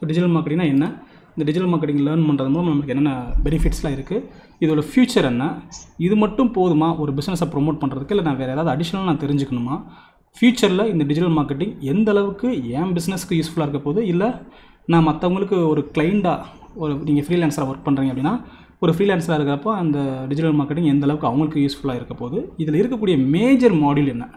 So digital மார்க்கெட்டிங்னா என்ன, இந்த digital marketing learn பண்ணுறது மூலம் நமக்கு என்னென்ன பெனிஃபிட்ஸ்லாம் இருக்குது, இதோட ஃபியூச்சர் என்ன, இது மட்டும் போதுமா ஒரு பிஸ்னஸை ப்ரொமோட் பண்ணுறதுக்கு, இல்லை நான் வேறு ஏதாவது அடிஷ்னலாக நான் தெரிஞ்சுக்கணுமா, ஃப்யூச்சரில் இந்த டிஜிட்டல் மார்க்கெட்டிங் எந்த அளவுக்கு என் பிஸ்னஸ்க்கு யூஸ்ஃபுல்லாக இருக்க போகுது, இல்லை நான் மற்றவங்களுக்கு ஒரு கிளைண்டாக ஒரு நீங்கள் ஃப்ரீலான்ஸராக ஒர்க் பண்ணுறீங்க அப்படின்னா ஒரு ஃப்ரீலான்ஸராக இருக்கிறப்போ அந்த டிஜிட்டல் மார்க்கெட்டிங் எந்த அளவுக்கு அவங்களுக்கு யூஸ்ஃபுல்லாக இருக்க போகுது, இதில் இருக்கக்கூடிய மேஜர் மாடியூல் என்ன,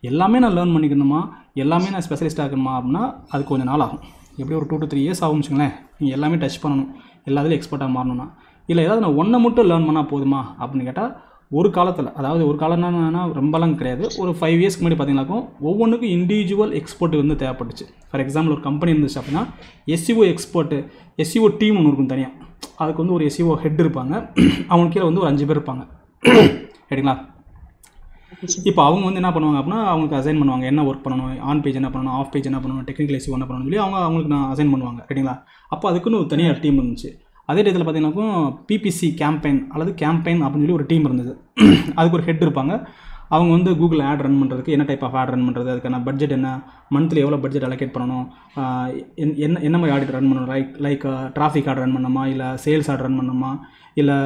எல்லாமே நான் லேர்ன் பண்ணிக்கணுமா, எல்லாமே நான் ஸ்பெஷலிஸ்ட் ஆகணுமா அப்படின்னா அது கொஞ்சம் நாள் ஆகும். எப்படி ஒரு 2 to 3 years ஆகும் வச்சுங்களேன். நீங்கள் எல்லாமே டச் பண்ணணும், எல்லாத்துலேயும் எக்ஸ்பர்ட்டாக மாறணும்னா. இல்லை ஏதாவது நான் ஒன்றை மட்டும் லேர்ன் பண்ணால் போதுமா அப்படின்னு கேட்டால் ஒரு காலத்தில், அதாவது ஒரு காலம்னா ரொம்பலாம் கிடையாது, ஒரு 5 years முன்னாடி பார்த்தீங்கன்னாக்கும் ஒவ்வொன்றுக்கும் இண்டிவிஜுவல் எக்ஸ்பர்ட் வந்து தேவைப்பட்டுச்சு. ஃபார் எக்ஸாம்பிள் ஒரு கம்பெனி இருந்துச்சு அப்படின்னா எஸ்இஓ எக்ஸ்பர்ட்டு, எஸ்இஓ டீம் ஒன்று இருக்கும் தனியாக, அதுக்கு வந்து ஒரு எஸ்இஓ ஹெட் இருப்பாங்க, அவங்க கீழே வந்து ஒரு 5 பேர் இருப்பாங்க சரிங்களா. இப்போ அவங்க வந்து என்ன பண்ணுவாங்க அப்படின்னா அவங்களுக்கு அசைன் பண்ணுவாங்க, என்ன ஒர்க் பண்ணணும், ஆன் பேஜ் என்ன பண்ணணும், ஆஃப் பேஜ் என்ன பண்ணணும், டெக்னிக்கல் எஸ்இஓ என்ன பண்ணணும்னு சொல்லி அவங்களுக்கு நான் அசைன் பண்ணுவாங்க சரிங்களா. அப்போ அதுக்குன்னு ஒரு தனியாக டீம் இருந்துச்சு. அதே டயத்தில் பார்த்தீங்கன்னாக்கும் பிபிசி கேம்பெயின் அல்லது கேம்பெயின் அப்படின்னு சொல்லி ஒரு டீம் இருந்தது. அதுக்கு ஒரு ஹெட் இருப்பாங்க. அவங்க வந்து கூகுள் ஆட் ரன் பண்ணுறதுக்கு என்ன டைப் ஆஃப் ஆட் ரன் பண்ணுறது, அதுக்கான பட்ஜெட் என்ன, மந்த்லி எவ்வளோ பட்ஜெட் அலோகேட் பண்ணணும், என்ன மாதிரி ஆடிட் ரன் பண்ணணும், லைக் டிராஃபிக் ஆட் ரன் பண்ணணுமா, இல்லை சேல்ஸ் ஆட் ரன் பண்ணணுமா, இல்லை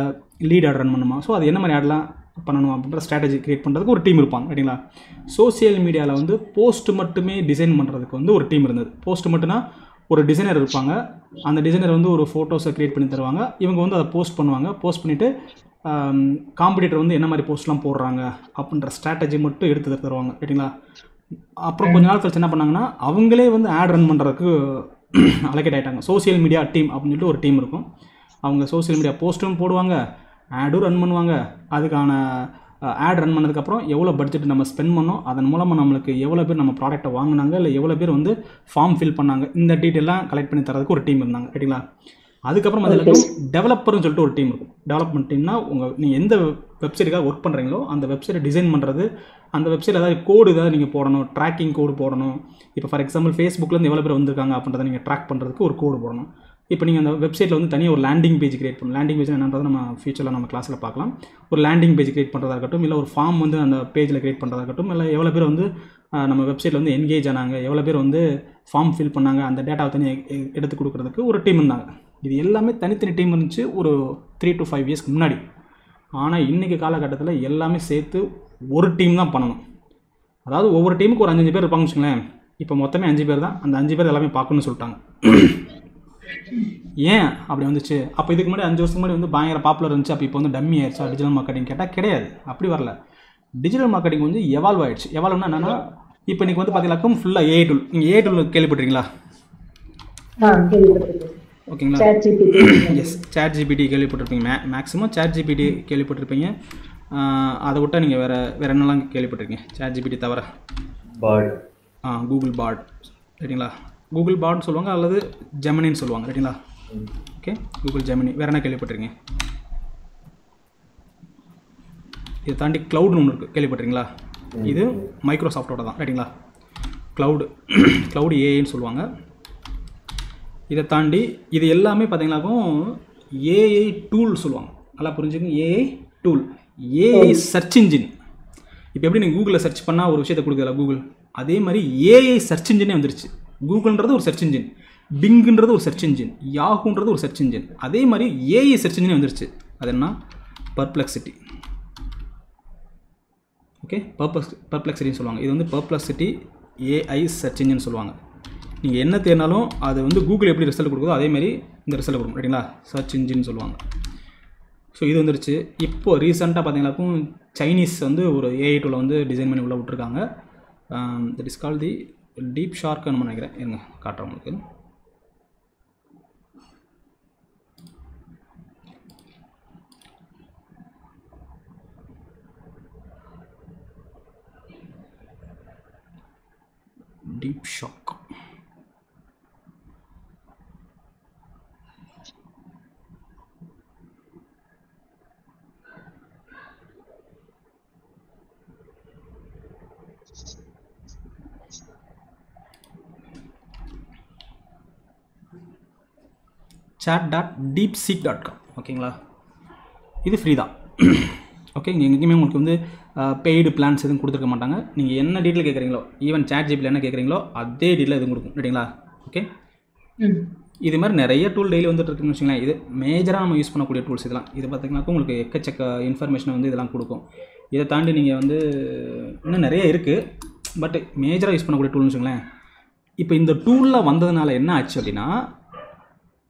லீட் ஆட் ரன் பண்ணணுமா, ஸோ அது என்ன மாதிரி ஆட்லாம் பண்ணணும் அப்படின்ற ஸ்ட்ராட்டஜி கிரியேட் பண்ணுறதுக்கு ஒரு டீம் இருப்பாங்க சரிங்களா. சோசியல் மீடியாவில் வந்து போஸ்ட் மட்டுமே டிசைன் பண்ணுறதுக்கு வந்து ஒரு டீம் இருந்தது. போஸ்ட் மட்டும்னா ஒரு டிசைனர் இருப்பாங்க, அந்த டிசைனர் வந்து ஒரு ஃபோட்டோஸை க்ரியேட் பண்ணி தருவாங்க, இவங்க வந்து அதை போஸ்ட் பண்ணுவாங்க. போஸ்ட் பண்ணிவிட்டு காம்படிட்டர் வந்து என்ன மாதிரி போஸ்ட்லாம் போடுறாங்க அப்படின்ற ஸ்ட்ராட்டஜி மட்டும் எடுத்து தருவாங்க சரிங்களா. அப்புறம் கொஞ்ச நாள் கழிச்சு என்ன பண்ணாங்கன்னா அவங்களே வந்து ஆட் ரன் பண்ணுறதுக்கு அலோகேட் ஆகிட்டாங்க. சோசியல் மீடியா டீம் அப்படின்னு சொல்லிட்டு ஒரு டீம் இருக்கும். அவங்க சோசியல் மீடியா போஸ்ட்டும் போடுவாங்க, ஆடும் ரன் பண்ணுவாங்க. அதுக்கான ஆட் ரன் பண்ணதுக்கப்புறம் எவ்வளோ பட்ஜெட் நம்ம ஸ்பெண்ட் பண்ணோம், அதன் மூலமாக நம்மளுக்கு எவ்வளோ பேர் நம்ம ப்ராடக்ட்டை வாங்கினாங்க, இல்லை எவ்வளோ பேர் வந்து ஃபார்ம் ஃபில் பண்ணாங்க, இந்த டீட்டெயிலாம் கலெக்ட் பண்ணி தரதுக்கு ஒரு டீம் இருந்தாங்க சரிங்களா. அதுக்கப்புறம் அதில் டெவலப்பர்னு சொல்லிட்டு ஒரு டீம் இருக்கும். டெவலப்மெண்ட் டீம்னா நீங்கள் எந்த வெப்சைட்டுக்காக ஒர்க் பண்ணுறீங்களோ அந்த வெப்சைட்டை டிசைன் பண்ணுறது, அந்த வெப்சைட்டில் ஏதாவது கோடு ஏதாவது நீங்கள் போடணும், ட்ராக்கிங் கோடு போடணும். இப்போ ஃபார் எக்ஸாம்பிள் ஃபேஸ்புக்லேருந்து எவ்வளோ பேர் வந்திருக்காங்க அப்படின்றத நீங்கள் ட்ராக் பண்ணுறதுக்கு ஒரு கோடு போடணும். இப்போ நீங்கள் அந்த வெப்சைட்டில் வந்து தனியாக ஒரு லேண்டிங் பேஜ் கிரியேட் பண்ணணும். லேண்டிங் பேஜ் என்னன்றது நம்ம ஃபியூச்சரில் நம்ம கிளாஸில் பார்க்கலாம். ஒரு லேண்டிங் பேஜ் கிரியேட் பண்ணுறதா இருக்கட்டும், இல்லை ஒரு ஃபார்ம் வந்து அந்த பேஜில் கிரியேட் பண்ணுறதா இருக்கட்டும், இல்லை எவ்வளோ பேர் வந்து நம்ம வெப்சைட்டில் வந்து என்கேஜ் ஆனாங்க, எவ்வளோ பேர் வந்து ஃபார்ம் ஃபில் பண்ணாங்க, அந்த டேட்டாவை தனியாக எடுத்து கொடுக்குறதுக்கு ஒரு டீம் இருந்தாங்க. இது எல்லாமே தனித்தனி டீம் இருந்துச்சு ஒரு 3 to 5 years முன்னாடி. ஆனால் இன்றைக்கி காலகட்டத்தில் எல்லாமே சேர்த்து ஒரு டீம் தான் பண்ணணும். அதாவது ஒவ்வொரு டீமுக்கு ஒரு 5 பேர் இருப்பாங்கன்னு வச்சுங்களேன். இப்போ மொத்தமே 5 பேர் தான், அந்த 5 பேர் எல்லாமே பார்க்கணும்னு சொல்லிட்டாங்க. ஏன் அப்படி வந்துச்சு? அப்போ இதுக்கு முன்னாடி 5 வருஷத்துக்கு முன்னாடி வந்து பயங்கர பாப்புலர் இருந்துச்சு, அப்போ இப்போ வந்து டம்மி ஆயிடுச்சா டிஜிட்டல் மார்க்கெட்டிங் கேட்டால் கிடையாது, அப்படி வரல. டிஜிட்டல் மார்க்கெட்டிங் வந்து எவால்வ் ஆகிடுச்சு. எவால்வ்னா என்னென்னா இப்போ இன்றைக்கி வந்து பார்த்தீங்கன்னாக்கும் ஃபுல்லாக ஏஐ டூல். நீங்கள் ஏஐ டூல் கேள்விப்பட்டிருக்கீங்களா? ஓகேங்களா. எஸ், சாட் ஜிபிடி கேள்விப்பட்டிருப்பீங்க. மேக்ஸிமம் சாட் ஜிபிடி கேள்விப்பட்டிருப்பீங்க. அதை விட்டால் நீங்கள் வேறு என்னெல்லாம் கேள்விப்பட்டிருக்கீங்க சாட் ஜிபிடி தவிர? பாட். கூகுள் பாட் ரைட்டுங்களா. கூகுள் பாட்னு சொல்லுவாங்க அல்லது ஜெமினின்னு சொல்லுவாங்க ரைட்டுங்களா. Okay, Google Gemini. வேறு என்ன கேள்விப்பட்டிருக்கீங்க? இதை தாண்டி க்ளவுட்னு ஒன்று இருக்குது, கேள்விப்பட்டிருக்கீங்களா? இது மைக்ரோசாஃப்டோட தான் ரைட்டுங்களா. க்ளவுடு ஏஐன்னு சொல்லுவாங்க. இதை தாண்டி இது எல்லாமே பார்த்தீங்கன்னாக்கும் ஏஐ டூல் சொல்லுவாங்க. நல்லா புரிஞ்சுக்கங்க, AI tool, AI search engine. இப்போ எப்படி நீங்கள் கூகுளில் சர்ச் பண்ணால் ஒரு விஷயத்தை கொடுக்குறல கூகுள், அதே மாதிரி ஏஐ சர்ச் இன்ஜினே வந்துருச்சு. கூகுள்ன்றது ஒரு சர்ச் இன்ஜின், பிங்குன்றது ஒரு சர்ச் இன்ஜின், யாஹூன்றது ஒரு சர்ச் இன்ஜின். அதே மாதிரி ஏஐ சர்ச் இன்ஜினே வந்துருச்சு. அது என்ன? பர்ப்ளெக்சிட்டி. ஓகே, பர்ப்ளெக்சிட்டின்னு சொல்லுவாங்க. இது வந்து பர்ப்ளெக்சிட்டி ஏஐ சர்ச் இன்ஜின் சொல்லுவாங்க. நீங்கள் என்ன தேடினாலும் அது வந்து கூகுள் எப்படி ரிசல்ட் கொடுக்குதோ அதேமாதிரி இந்த ரிசல்ட் கொடுக்கும் ரைட்டுங்களா. சர்ச் இன்ஜின் சொல்லுவாங்க. ஸோ இது வந்துருச்சு. இப்போ ரீசெண்டாக பார்த்தீங்கன்னாக்கும் சைனீஸ் வந்து ஒரு ஏஐ டூலை வந்து டிசைன் பண்ணி உள்ளே விட்டுருக்காங்க. That is call the deep ஷார்க்குன்னு நினைக்கிறேன். இருங்க காட்டுறேன் உங்களுக்கு. Deep shock. chat.deepseek.com. ஓகேங்களா. இது ஃப்ரீ தான். ஓகே, இங்கே எங்கேயுமே உங்களுக்கு வந்து பெய்டு பிளான்ஸ் எதுவும் கொடுத்துருக்க மாட்டாங்க. நீங்கள் என்ன டீட்டெயில் கேட்குறீங்களோ, ஈவன் சாட் ஜிபியில் என்ன கேட்குறீங்களோ அதே டீட்டெயில் எதுவும் கொடுக்கும் ரைட்டுங்களா. ஓகே, இது மாதிரி நிறைய டூல் டெய்லி வந்துட்டு இருக்குன்னு வச்சுங்களேன். இது மேஜராக நம்ம யூஸ் பண்ணக்கூடிய டூல்ஸ் இதெல்லாம். இது பார்த்திங்கனாக்கா உங்களுக்கு எக்கச்சக்க இன்ஃபர்மேஷன் வந்து இதெல்லாம் கொடுக்கும். இதை தாண்டி நீங்கள் வந்து இன்னும் நிறைய இருக்குது, பட் மேஜராக யூஸ் பண்ணக்கூடிய டூல்னு வச்சுங்களேன். இப்போ இந்த டூலில் வந்ததுனால என்ன ஆச்சு அப்படின்னா,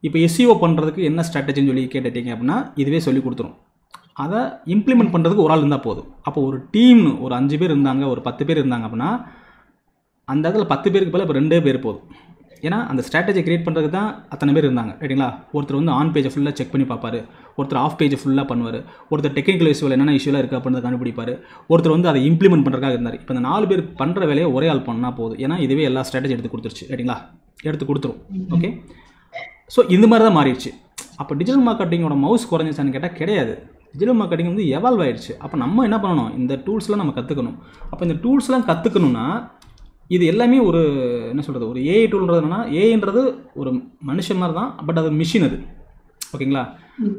இப்போ எஸ்இஓ பண்ணுறதுக்கு என்ன ஸ்ட்ராட்டஜின்னு சொல்லி கேட்டுட்டீங்க அப்படின்னா இதுவே சொல்லி கொடுத்துரும். அதை இம்ப்ளிமெண்ட் பண்ணுறதுக்கு ஒரு ஆள் இருந்தால் போதும். அப்போ ஒரு டீம்னு ஒரு 5 பேர் இருந்தாங்க, ஒரு 10 பேர் இருந்தாங்க அப்படின்னா அந்த இடத்துல 10 பேருக்கு பதில் இப்போ 2 பேர் போதும். ஏன்னா அந்த ஸ்ட்ராட்டஜி கிரியேட் பண்ணுறதுக்கு தான் அத்தனை பேர் இருந்தாங்க, ரைட்டுங்களா? ஒருத்தர் வந்து ஆன் பேஜை ஃபுல்லாக செக் பண்ணி பார்ப்பார், ஒருத்தர் ஆஃப் பேஜை ஃபுல்லாக பண்ணுவார், ஒருத்தர் டெக்னிக்கல் இஷ்யூவில் என்னென்ன இஷ்யூலாம் இருக்குது அப்படின்றத கண்டுபிடிப்பார், ஒருத்தர் வந்து அதை இம்ப்ளிமெண்ட் பண்ணுறதுக்காக இருந்தார். இப்போ இந்த 4 பேர் பண்ணுற வேலையை ஒரே ஆள் பண்ணால் போதும். ஏன்னா இதுவே எல்லா ஸ்ட்ராட்டஜி எடுத்து கொடுத்துருச்சு, ரைட்டுங்களா? எடுத்து கொடுத்துரும். ஓகே, ஸோ இந்த மாதிரி தான் மாறிடுச்சு. அப்போ டிஜிட்டல் மார்க்கெட்டிங்கோட மவுஸ் குறைஞ்சிச்சான்னு கேட்டால் கிடையாது. டிஜிட்டல் மார்க்கெட்டிங் வந்து எவால்வ் ஆகிடுச்சு. அப்போ நம்ம என்ன பண்ணணும், இந்த டூல்ஸ்லாம் நம்ம கற்றுக்கணும். அப்போ இந்த டூல்ஸ்லாம் கற்றுக்கணுன்னா இது எல்லாமே ஒரு என்ன சொல்கிறது, ஒரு ஏஐ டூல்ன்றது என்னன்னா, ஏஐன்றது ஒரு மனுஷன் மாதிரி தான், பட் அது மிஷின் அது. ஓகேங்களா?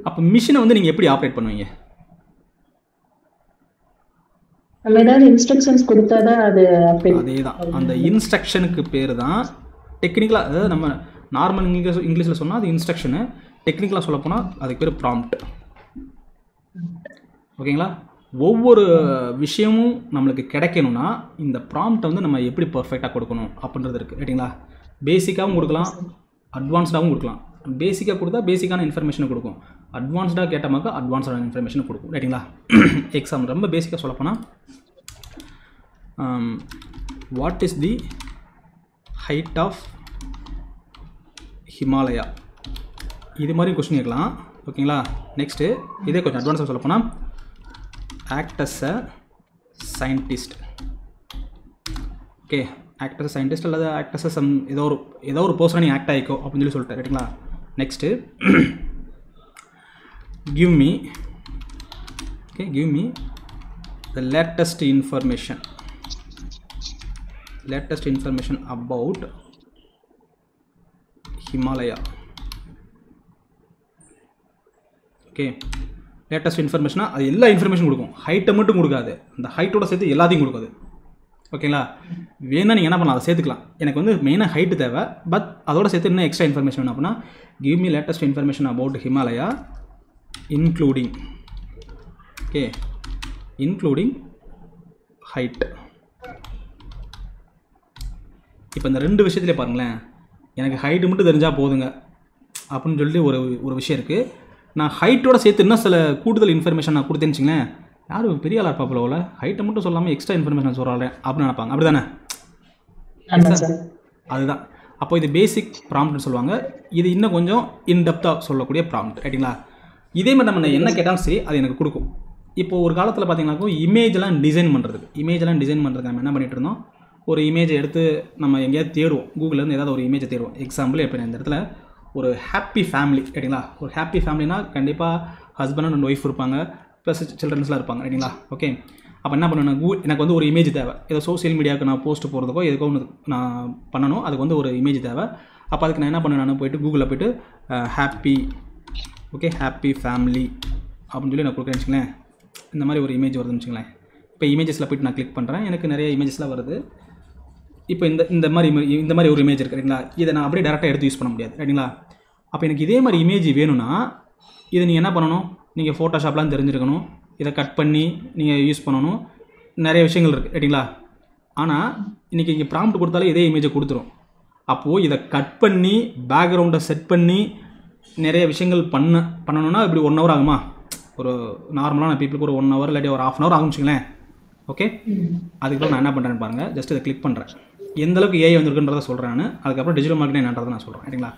அப்போ மிஷினை வந்து நீங்கள் எப்படி ஆப்ரேட் பண்ணுவீங்க? நம்ம ஏதாவது இன்ஸ்ட்ரக்ஷன்ஸ் கொடுத்தா தான் அது அதே தான். அந்த இன்ஸ்ட்ரக்ஷனுக்கு பேர் தான் டெக்னிக்கலாக, அதாவது நம்ம நார்மல் இங்கிலீஷில் சொன்னால் அது இன்ஸ்ட்ரக்ஷனு, டெக்னிக்கலாக சொல்ல போனால் அதுக்கு பேர் ப்ராம்ப்ட். ஓகேங்களா? ஒவ்வொரு விஷயமும் நம்மளுக்கு கிடைக்கணும்னா இந்த ப்ராம்ப்டை வந்து நம்ம எப்படி பர்ஃபெக்டாக கொடுக்கணும் அப்படின்றது இருக்குது, ரைட்டுங்களா? பேசிக்காகவும் கொடுக்கலாம், அட்வான்ஸ்டாகவும் கொடுக்கலாம். பேசிக்காக கொடுத்தா பேசிக்கான இன்ஃபர்மேஷனை கொடுக்கும், அட்வான்ஸ்டாக கேட்டமாக்க அட்வான்ஸ்டான இன்ஃபர்மேஷனை கொடுக்கும், ரைட்டுங்களா? எக்ஸாம்பிள் ரொம்ப பேசிக்காக சொல்லப்போனால் what is the height of Himalaya, இது மாதிரி கொஸ்டின் கேட்கலாம். ஓகேங்களா? நெக்ஸ்ட்டு இதே கொஞ்சம் அட்வான்ஸாக சொல்லப்போனால் act as a scientist. Okay, act as a scientist அல்லது act as a some ஏதோ ஒரு பர்சனை நீ ஆக்ட் ஆகிக்கோ அப்படின்னு சொல்லி சொல்லிட்டேன், ரைட்டுங்களா? Next give me the latest information about Himalaya. Okay, latest இன்ஃபர்மேஷனாக அது எல்லா இன்ஃபர்மேஷன் கொடுக்கும், ஹைட்டை மட்டும் கொடுக்காது, அந்த ஹைட்டோட சேர்த்து எல்லாத்தையும் கொடுக்காது. ஓகேங்களா? வேணால் நீங்கள் என்ன பண்ணலாம், அதை சேர்த்துக்கலாம். எனக்கு வந்து மெயினாக ஹைட்டு தேவை, பட் அதோட சேர்த்து இன்னும் எக்ஸ்ட்ரா இன்ஃபர்மேஷன் வேணும் அப்படின்னா give me latest information about Himalaya including height. இப்போ இந்த 2 விஷயத்துலேயே பாருங்களேன், எனக்கு ஹைட்டு மட்டும் தெரிஞ்சால் போதுங்க அப்படின்னு சொல்லிட்டு ஒரு விஷயம் இருக்குது. நான் ஹைட்டோட சேர்த்து இன்னும் சில கூடுதல் இன்ஃபர்மேஷன் நான் கொடுத்தேன்னு வச்சுங்களேன், யாரும் பெரிய ஆளாக இருப்பா போல, ஹைட்டை மட்டும் சொல்லாமல் எக்ஸ்ட்ரா இன்ஃபர்மேஷன் சொல்கிறாள் அப்படின்னு நினைப்பாங்க. அப்படி தானே? அதுதான். அப்போ இது பேசிக் ப்ராம்ப்ட்னு சொல்லுவாங்க. இது இன்னும் கொஞ்சம் இன்டெப்த்தாக சொல்லக்கூடிய ப்ராம்ப்ட், ரைட்டுங்களா? இதே மாதிரி நம்ம என்ன கேட்டாலும் சரி அது எனக்கு கொடுக்கும். இப்போது ஒரு காலத்தில் பார்த்தீங்கன்னாக்கோ இமேஜெலாம் டிசைன் பண்ணுறதுக்கு நம்ம என்ன பண்ணிகிட்டு இருந்தோம், ஒரு இமேஜை எடுத்து நம்ம எங்கேயாவது தேடுவோம், கூகுள்லேருந்து ஏதாவது ஒரு இமேஜை தேடுவோம். எக்ஸாம்பிள் இப்போ இந்த இடத்துல ஒரு ஹாப்பி ஃபேமிலி, ரைட்டுங்களா? ஒரு ஹாப்பி ஃபேமிலினா கண்டிப்பாக ஹஸ்பண்ட் அண்ட் ஒய்ஃப் இருப்பாங்க, ப்ளஸ் சில்ட்ரன்ஸ்லாம் இருப்பாங்க, ரைட்டுங்களா? ஓகே, அப்போ என்ன பண்ணணும், எனக்கு வந்து ஒரு இமேஜ் தேவை, ஏதோ சோசியல் மீடியாவுக்கு நான் போஸ்ட் போகிறதுக்கோ எதுக்கோ ஒன்று நான் பண்ணணும், அதுக்கு வந்து ஒரு இமேஜ் தேவை. அப்போ அதுக்கு நான் என்ன பண்ணேன், நான் போய்ட்டு கூகுளில் போய்ட்டு ஹாப்பி ஃபேமிலி அப்படின்னு சொல்லி நான் கொடுக்குறேன்னு வச்சுங்களேன். இந்த மாதிரி ஒரு இமேஜ் வருதுன்னு வச்சுங்களேன். இப்போ இமேஜஸில் போய்ட்டு நான் கிளிக் பண்ணுறேன், எனக்கு நிறைய இமேஜஸ்லாம் வருது. இப்போ இந்த மாதிரி ஒரு இமேஜ் இருக்குது, ரைட்டுங்களா? இதை நான் அப்படியே டேரெக்டாக எடுத்து யூஸ் பண்ண முடியாது, ரைட்டுங்களா? அப்போ எனக்கு இதே மாதிரி இமேஜ் வேணும்னா இதை நீங்கள் என்ன பண்ணணும், நீங்கள் ஃபோட்டோஷாப்லாம் தெரிஞ்சிருக்கணும், இதை கட் பண்ணி நீங்கள் யூஸ் பண்ணணும், நிறைய விஷயங்கள் இருக்குது, ரைட்டுங்களா? ஆனால் இன்றைக்கி இங்கே ப்ராம்ப்ட் கொடுத்தாலே இதே இமேஜை கொடுத்துரும். அப்போது இதை கட் பண்ணி பேக்ரவுண்டை செட் பண்ணி நிறைய விஷயங்கள் பண்ணணும்னா இப்படி 1 ஹவர் ஆகுமா? ஒரு நார்மலான பீப்புளுக்கு ஒரு 1 ஹவர் இல்லாட்டி ஒரு 1/2 ஹவர் ஆகும் வச்சுங்களேன். ஓகே, அதுக்கப்புறம் நான் என்ன பண்ணுறேன்னு பாருங்கள். ஜஸ்ட் இதை கிளிக் பண்ணுறேன், எந்தளவுக்கு ஏஐ வந்திருக்குன்றதை சொல்கிறேன் நான். அதுக்கப்புறம் டிஜிட்டல் மார்க்கெட்டிங் என்னன்றதை நான் சொல்கிறேன், ரைட்டுங்களா?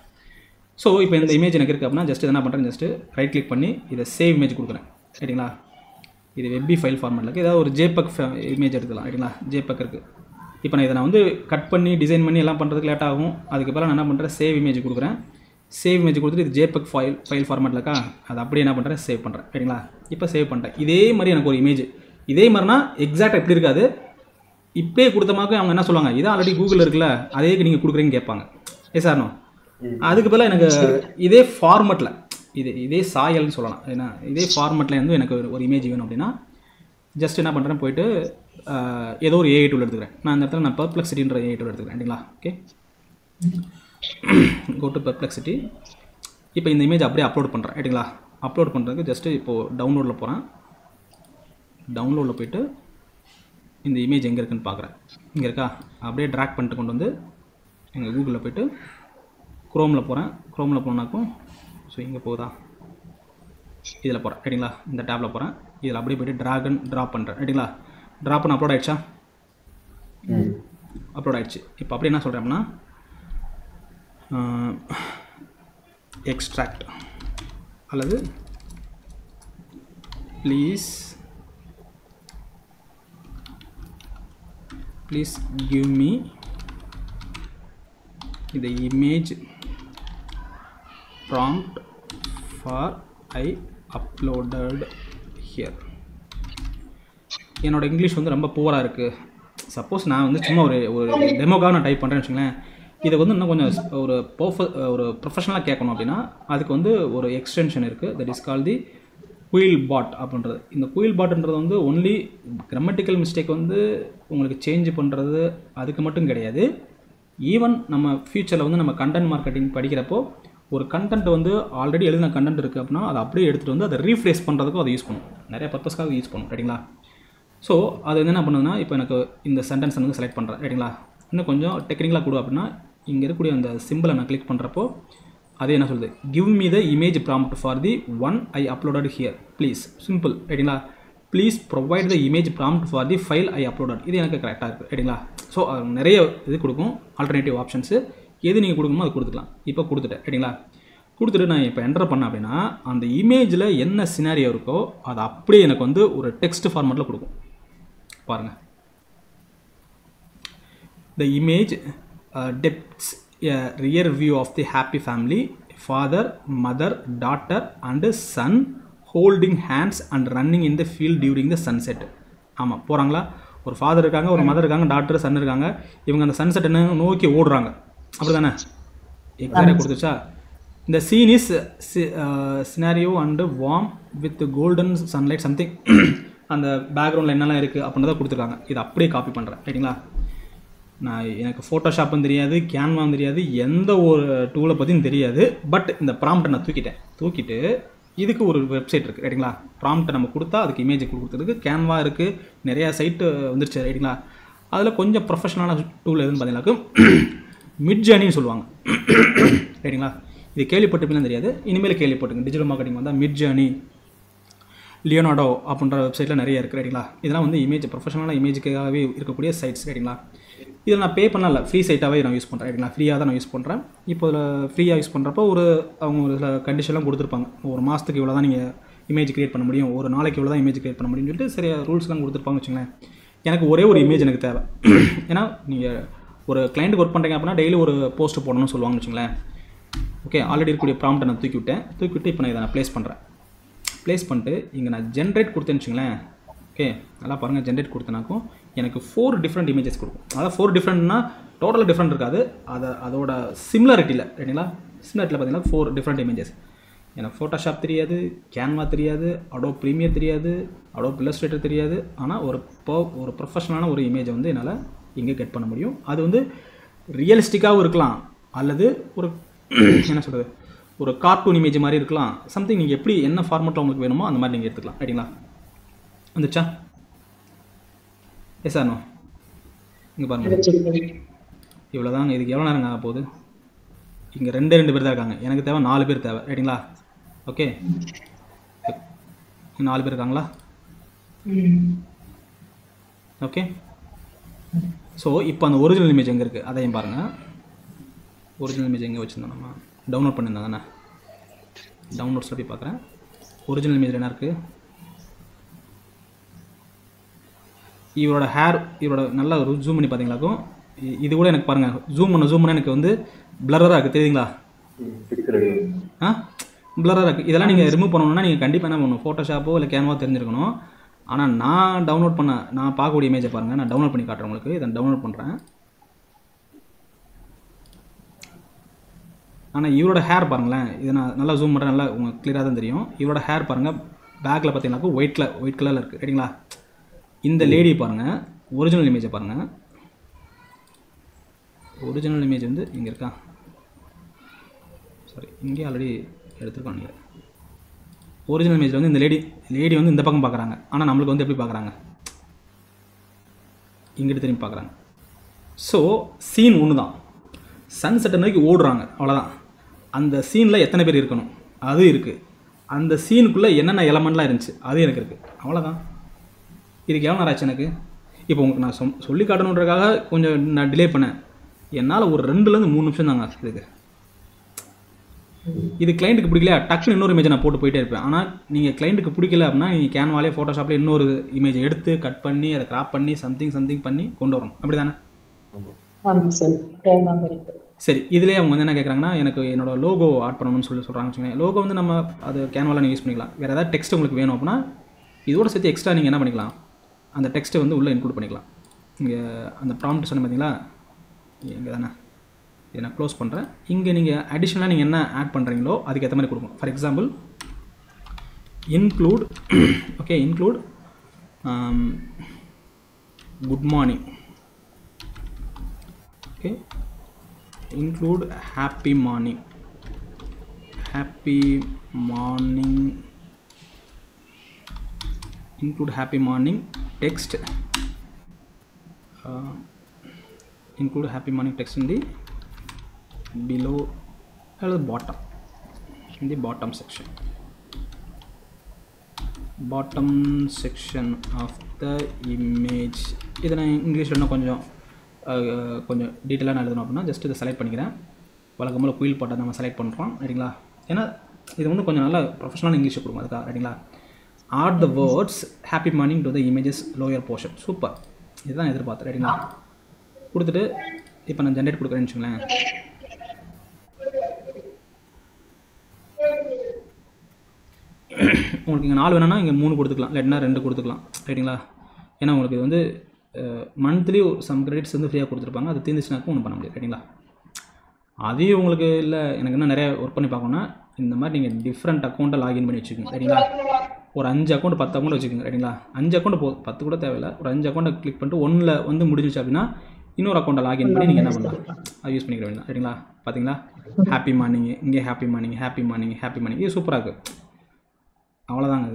ஸோ இப்போ இந்த இமேஜ் எனக்கு இருக்குது அப்படின்னா ஜஸ்ட் என்ன பண்ணுறேன், ஜஸ்ட்டு ரைட் கிளிக் பண்ணி இதை சேவ் இமேஜ் கொடுக்குறேன், ரைட்டுங்களா? இது வெப்பி ஃபைல் ஃபார்மேட்டில் இருக்குது, ஏதாவது ஒரு ஜேபக் இமேஜ் எடுத்துக்கலாம், ரைட்டுங்களா? ஜேபக் இருக்குது. இப்போ நான் இதை வந்து கட் பண்ணி டிசைன் பண்ணி எல்லாம் பண்ணுறதுக்கு லேட் ஆகும். அதுக்கப்புறம் நான் என்ன பண்ணுறேன், சேவ் இமேஜ் கொடுக்குறேன். சேவ் இமேஜ் கொடுத்துட்டு இது ஜேபக் ஃபைல் ஃபார்மேட்டில் இருக்கா, அது அப்படியே என்ன பண்ணுறேன், சேவ் பண்ணுறேன், ரைட்டுங்களா? இப்போ சேவ் பண்ணிட்டேன். இதே மாதிரி எனக்கு ஒரு இமேஜ் இதே மாதிரினா எக்ஸாக்டாக எப்படி இருக்காது, இப்போயே கொடுத்தமாக்க அவங்க என்ன சொல்லுவாங்க, இதான் ஆல்ரெடி கூகுளில் இருக்குல்ல, அதே நீங்கள் கொடுக்குறீங்கன்னு கேட்பாங்க. சார் அதுக்கு பதிலாக எனக்கு இதே ஃபார்மெட்டில் இதே சாயல்னு சொல்லலாம், ஏன்னா இதே ஃபார்மெட்டில் வந்து எனக்கு ஒரு இமேஜ் வேணும் அப்படின்னா ஜஸ்ட் என்ன பண்ணுறேன், போய்ட்டு ஏதோ ஒரு ஏஐ டூல் எடுத்துக்கிறேன். நான் இந்த இடத்துல நான் பெர்ப்ளெக்சிட்டின்ற ஏஐ டூல் எடுத்துக்கிறேன், ரைட்டுங்களா? Okay, go to Perplexity. இப்போ இந்த இமேஜ் அப்படியே அப்லோட் பண்ணுறேன் ரைட்டுங்களா. அப்லோட் பண்ணுறதுக்கு ஜஸ்ட்டு இப்போது டவுன்லோடில் போகிறேன். டவுன்லோடில் போய்ட்டு இந்த இமேஜ் எங்கே இருக்குன்னு பார்க்குறேன். இங்கே இருக்கா, அப்படியே ட்ராக் பண்ணிட்டு கொண்டு வந்து எங்கள் கூகுளில் போய்ட்டு குரோமில் போகிறேன். குரோமில் போனாக்கும் ஸோ இங்கே போகுதா, இதில் போகிறேன் ரைட்டுங்களா. இந்த டேப்பில் போகிறேன். இதில் அப்படியே போய்ட்டு ட்ராக் அண்ட் ட்ராப் பண்ணுறேன் ரைட்டுங்களா. ட்ராப் பண்ண அப்லோட் ஆகிடுச்சா? அப்லோட் ஆகிடுச்சு. இப்போ அப்படியே என்ன சொல்கிறேன் அப்படின்னா எக்ஸ்ட்ராக்ட் அல்லது please give me the image prompt for I uploaded here. என்னோட இங்கிலீஷ் வந்து ரொம்ப புவராக இருக்குது. சப்போஸ் நான் வந்து சும்மா ஒரு டெமோக்காக நான் டைப் பண்ணுறேன்னு வச்சுங்களேன். இதை வந்து இன்னும் கொஞ்சம் ஒரு ப்ரொஃபஷனலாக கேட்கணும் அப்படின்னா அதுக்கு வந்து ஒரு எக்ஸ்டென்ஷன் இருக்குது. தட் இஸ் கால் தி குயில் பாட் அப்படின்றது. இந்த குயில் பாட்ன்றது வந்து ஒன்லி கிராமட்டிக்கல் மிஸ்டேக் வந்து உங்களுக்கு சேஞ்ச் பண்ணுறது அதுக்கு மட்டும் கிடையாது. ஈவன் நம்ம ஃப்யூச்சரில் வந்து நம்ம கண்டென்ட் மார்க்கெட்டிங் படிக்கிறப்போ ஒரு கண்டென்ட் வந்து ஆல்ரெடி எழுதின கண்டென்ட் இருக்குது அப்படின்னா அதை அப்படியே எடுத்துகிட்டு வந்து அதை ரீஃப்ரேஸ் பண்ணுறதுக்கும் அதை யூஸ் பண்ணும். நிறைய பர்பஸ்க்காக யூஸ் பண்ணும் ரைட்டுங்களா. ஸோ அது வந்து என்ன பண்ணுதுன்னா இப்போ எனக்கு இந்த சென்டென்ஸ் வந்து செலக்ட் பண்ணுறேன் ரைட்டுங்களா. இன்னும் கொஞ்சம் டெக்னிக்கலாக கொடு அப்படின்னா இங்கே இருக்கக்கூடிய அந்த சிம்பிளை நான் கிளிக் பண்ணுறப்போ அது என்ன சொல்லுது, give me the image prompt for the one I uploaded here please. Simple ரைட்டுங்களா. Please provide the image prompt for the file I uploaded. இது எனக்கு கரெக்டாக இருக்குது ரைட்டுங்களா. ஸோ நிறைய இது கொடுக்கும் ஆல்டர்னேட்டிவ் ஆப்ஷன்ஸு. எது நீங்கள் கொடுக்கணுமோ அது கொடுத்துக்கலாம். இப்போ கொடுத்துட்டேன் ரைட்டுங்களா. கொடுத்துட்டு நான் இப்போ என்டர் பண்ணேன் அப்படின்னா அந்த இமேஜில் என்ன சினாரியோ இருக்கோ அது அப்படியே எனக்கு வந்து ஒரு டெக்ஸ்ட் ஃபார்மேட்டில் கொடுக்கும். பாருங்கள், the image depicts a rear view of the happy family, father, mother, daughter and son holding hands and running in the field during the sunset. ஆமாம், போகிறாங்களா, ஒரு ஃபாதர் இருக்காங்க, ஒரு மதர் இருக்காங்க, டாக்டர், சன் இருக்காங்க. இவங்க அந்த சன்செட் என்ன நோக்கி ஓடுறாங்க அப்படி தானே எக்ஸாக்டாக கொடுத்துச்சா. இந்த scene is scenario and warm with golden sunlight something. அந்த பேக்ரவுண்டில் என்னெல்லாம் இருக்குது அப்படின்றத கொடுத்துருக்காங்க. இது அப்படியே காப்பி பண்ணுறேன் ரைட்டுங்களா. நான் எனக்கு ஃபோட்டோஷாப்பும் தெரியாது, கேன்வாவும் தெரியாது, எந்த ஒரு டூலை பற்றியும் தெரியாது. பட் இந்த ப்ராம்ப்டை நான் தூக்கிட்டு இதுக்கு ஒரு வெப்சைட் இருக்குது ரைட்டுங்களா. ப்ராம்ப்டை நம்ம கொடுத்தா அதுக்கு இமேஜ் கொடுக்குறதுக்கு கேன்வா இருக்குது, நிறையா சைட்டு வந்துருச்சு ரைட்டுங்களா. அதில் கொஞ்சம் ப்ரொஃபஷனலான டூல் எதுன்னு பார்த்தீங்கன்னாக்கும் மிட்ஜர்னின்னு சொல்லுவாங்க ரைட்டுங்களா. இது கேள்விப்பட்டிருப்பீங்கன்னு தெரியாது, இனிமேல் கேள்விப்பட்டுங்க. டிஜிட்டல் மார்க்கெட்டிங் வந்தால் மிட்ஜர்னி, லியோனார்டோ அப்படின்ற வெப்சைட்டில் நிறைய இருக்குது ரைட்டுங்களா. இதெல்லாம் வந்து இமேஜ் ப்ரொஃபஷனலாக இமேஜுக்காகவே இருக்கக்கூடிய சைட்ஸ் ரைட்டுங்களா. இதில் நான் பே பண்ணல, ஃப்ரீ சைட்டாகவே நான் யூஸ் பண்ணுறேன் ரைட்டுங்களா. ஃப்ரீயாக தான் நான் யூஸ் பண்ணுறேன். இப்போ இதில் ஃப்ரீயாக யூஸ் பண்ணுறப்போ அவங்க ஒரு சில கண்டிஷன்லாம் கொடுத்துருப்பாங்க. ஒரு மாதத்துக்கு இவ்வளோ தான் நீங்கள் இமேஜ் க்ரியேட் பண்ண முடியும், ஒரு நாளைக்கு இவ்வளோ தான் இமேஜ் க்ரியேட் பண்ண முடியும்னு சொல்லிட்டு சரியா ரூல்ஸ்லாம் கொடுத்துருப்பாங்க வச்சுங்களேன். எனக்கு ஒரே ஒரு இமேஜ் எனக்கு தேவை. ஏன்னா நீங்கள் ஒரு கிளைண்ட்டுக்கு ஒர்க் பண்ணுறீங்க அப்படின்னா டெய்லி ஒரு போஸ்ட் போடணும்னு சொல்லுவாங்கன்னு வச்சுங்களேன். ஓகே, ஆல்ரெடி இருக்கக்கூடிய ப்ராம்ப்டை நான் தூக்கிவிட்டு இப்போ நான் இதை நான் ப்ளேஸ் பண்ணுறேன். ப்ளேஸ் பண்ணிட்டு இங்கே நான் ஜென்ரேட் கொடுத்தேன்னு வச்சுங்களேன். ஓகே, நல்லா பாருங்கள், ஜென்ரேட் கொடுத்தனாக்கும் எனக்கு 4 டிஃப்ரெண்ட் இமேஜஸ் கொடுக்கும். அதாவது 4 டிஃப்ரெண்ட்னா டோட்டலாக டிஃப்ரெண்ட் இருக்காது, அதோட சிமிலாரிட்டியில் ரைட்டுங்களா. சிமிலாரிட்டியில் பார்த்தீங்கன்னா 4 டிஃப்ரெண்ட் இமேஜஸ். எனக்கு ஃபோட்டோஷாப் தெரியாது, கேன்வா தெரியாது, அடோப் ப்ரீமியர் தெரியாது, அடோப் இல்லஸ்ட்ரேட்டர் தெரியாது. ஆனால் ஒரு ப்ரொஃபஷனலான ஒரு இமேஜை வந்து என்னால் இங்கே கெட் பண்ண முடியும். அது வந்து ரியலிஸ்டிக்காகவும் இருக்கலாம், அல்லது ஒரு என்ன சொல்கிறது, ஒரு கார்ட்டூன் இமேஜ் மாதிரி இருக்கலாம். சம்திங் நீங்கள் எப்படி என்ன ஃபார்மெட்டில் உங்களுக்கு வேணுமோ அந்த மாதிரி நீங்கள் எடுத்துக்கலாம் ரைட்டுங்களா. வந்துச்சா? Yes or no? இங்கே பாருங்கள், இவ்வளோ தாங்க. இதுக்கு எவ்வளோ நேரம் ஆக போகுது? இங்கே 2 பேர் தான் இருக்காங்க, எனக்கு தேவை 4 பேர் தேவை ரைட்டுங்களா. ஓகே, 4 பேர் இருக்காங்களா? ஓகே, ஸோ இப்போ அந்த ஒரிஜினல் இமேஜ் எங்கே இருக்குது அதையும் பாருங்கள். ஒரிஜினல் இமேஜ் எங்கே வச்சுருந்தோம், நம்ம டவுன்லோட் பண்ணியிருந்தோம் தானே. டவுன்லோட்ஸில் போய் பார்க்குறேன். ஒரிஜினல் இமேஜ் என்ன இருக்குது, இவரோட ஹேர், இவரோட நல்லா ஜூம் பண்ணி பார்த்தீங்களாக்கும் இது கூட எனக்கு பாருங்கள், ஜூம் பண்ண எனக்கு வந்து பிளராக இருக்குது தெரியுதுங்களா. பிளராக இருக்குது. இதெல்லாம் நீங்கள் ரிமூவ் பண்ணணும்னா நீங்கள் கண்டிப்பாக என்ன பண்ணணும், ஃபோட்டோஷாப்போ இல்லை கேன்வா தெரிஞ்சிருக்கணும். ஆனால் நான் நான் பார்க்கக்கூடிய இமேஜை பாருங்கள், நான் டவுன்லோட் பண்ணி காட்டுறேன் உங்களுக்கு. இதை டவுன்லோட் பண்ணுறேன். ஆனால் இவரோட ஹேர் பாருங்களேன், இதை நான் நல்லா ஜூம் பண்ணுறேன், நல்லா உங்களுக்கு கிளியராக தான் தெரியும். இவரோட ஹேர் பாருங்கள், பேக்கில் பார்த்தீங்கன்னாக்கா ஒயிட் கலரில் இருக்குது ரைட்டுங்களா. இந்த லேடி பாருங்கள், ஒரிஜினல் இமேஜை பாருங்கள். ஒரிஜினல் இமேஜ் வந்து இங்கே இருக்கா, சாரி இங்கே ஆல்ரெடி எடுத்துருக்கோம். நீங்கள் ஒரிஜினல் இமேஜில் வந்து இந்த லேடி வந்து இந்த பக்கம் பார்க்குறாங்க, ஆனால் நம்மளுக்கு வந்து எப்படி பார்க்குறாங்க, இங்கிட்டு திரும்பி பார்க்குறாங்க. ஸோ சீன் ஒன்று தான், சன் செட்டை நோக்கி ஓடுறாங்க, அவ்வளோதான். அந்த சீனில் எத்தனை பேர் இருக்கணும் அது இருக்குது, அந்த சீனுக்குள்ளே என்னென்ன எலமெண்ட்லாம் இருந்துச்சு அது எனக்கு இருக்குது, அவ்வளோதான். இதுக்கு எவ்வளோ நேரம் ஆச்சு எனக்கு? இப்போ உங்களுக்கு நான் சொல்லி காட்டணுன்றதுக்காக கொஞ்சம் நான் டிலே பண்ணேன். என்னால் ஒரு 2லேருந்து 3 நிமிஷம் தாங்க இதுக்கு. இது கிளைண்ட்டுக்கு பிடிக்கல, டக்குன்னு இன்னொரு இமேஜை நான் போட்டு போயிட்டே இருப்பேன். ஆனால் நீங்கள் கிளைண்ட்டுக்கு பிடிக்கல அப்படின்னா நீங்கள் கேன்வாலே ஃபோட்டோஷாப்பில் இன்னொரு இமேஜை எடுத்து கட் பண்ணி அதை கிராப் பண்ணி சம்திங் பண்ணி கொண்டு வரணும், அப்படி தானே? சரி, இதிலே அவங்க வந்து என்ன கேட்குறாங்கன்னா, எனக்கு என்னோட லோகோ ஆட் பண்ணணும்னு சொல்கிறாங்க வச்சுக்கோங்க. லோகோ வந்து நம்ம அது கேன்வாவில் நீங்கள் யூஸ் பண்ணிக்கலாம். வேறு ஏதாவது டெக்ஸ்ட் உங்களுக்கு வேணும் அப்படின்னா இதோட சேர்த்து எக்ஸ்ட்ரா நீங்கள் என்ன பண்ணிக்கலாம், அந்த டெக்ஸ்ட்டை வந்து உள்ளே இன்க்ளூட் பண்ணிக்கலாம். இங்கே அந்த ப்ராம்ப்ட் சொன்ன பார்த்தீங்களா, இங்கே தானே, இதை நான் க்ளோஸ் பண்ணுறேன். இங்கே நீங்கள் அடிஷ்னலாக நீங்கள் என்ன ஆட் பண்ணுறீங்களோ அதுக்கேற்ற மாதிரி கொடுக்கணும். For example include, okay, include good morning, okay, include happy morning, include happy morning text, include happy morning text in the below or the bottom, in the bottom section of the image. இதை நான் இங்கிலீஷில் இன்னும் கொஞ்சம் டீட்டெயிலாக நான் எழுதணும் அப்படின்னா just இதை செலக்ட் பண்ணிக்கிறேன். வழக்கம் போல் குயில் பாட்டை நம்ம செலக்ட் பண்ணுறோம், ரைட்டுங்களா? ஏன்னா இது வந்து கொஞ்சம் நல்லா ப்ரொஃபஷனல் இங்கிலீஷை கொடுக்கும் அதுக்காக, ரைட்டுங்களா? add the words happy morning to the images lower portion. Super, இதுதான் எதிர்பார்த்தேன், ரைட்டுங்களா? கொடுத்துட்டு இப்போ நான் ஜென்ரேட் கொடுக்குறேன்னு வச்சுங்களேன். உங்களுக்கு இங்கே 4 வேணும்னா இங்கே 3 கொடுத்துக்கலாம், இல்லைன்னா 2 கொடுத்துக்கலாம், ரைட்டுங்களா? ஏன்னா உங்களுக்கு இது வந்து மந்த்லி சம் கிரெடிட்ஸ் வந்து ஃப்ரீயாக கொடுத்துருப்பாங்க, அது தீர்ந்துச்சுனாக்கும் ஒன்றும் பண்ண முடியாது, ரைட்டுங்களா? அதையும் உங்களுக்கு இல்லை எனக்கு இன்னும் நிறைய ஒர்க் பண்ணி பார்க்கணுன்னா இந்த மாதிரி நீங்கள் டிஃப்ரெண்ட் அக்கௌண்ட்டை லாகின் பண்ணி வச்சுக்கோங்க, ரைட்டுங்களா? ஒரு 5 அக்கௌண்ட் 10 அக்கௌண்ட் வச்சுக்கோங்க, ரைட்டுங்களா? 5 அக்கௌண்ட் போதும், 10 கூட தேவையில்லை. ஒரு 5 அக்கௌண்ட்டை கிளிக் பண்ணிட்டு 1ல் வந்து முடிஞ்சிச்சு அப்படின்னா இன்னொரு அக்கௌண்ட்டை லாகின் பண்ணி நீங்கள் என்ன பண்ணலாம், அது யூஸ் பண்ணிக்கிற வேண்டாம், ரைட்டுங்களா? பார்த்தீங்களா, ஹாப்பி மார்னிங், இங்கே ஹாப்பி மார்னிங், இது சூப்பராக இருக்குது. அவ்வளோதாங்க.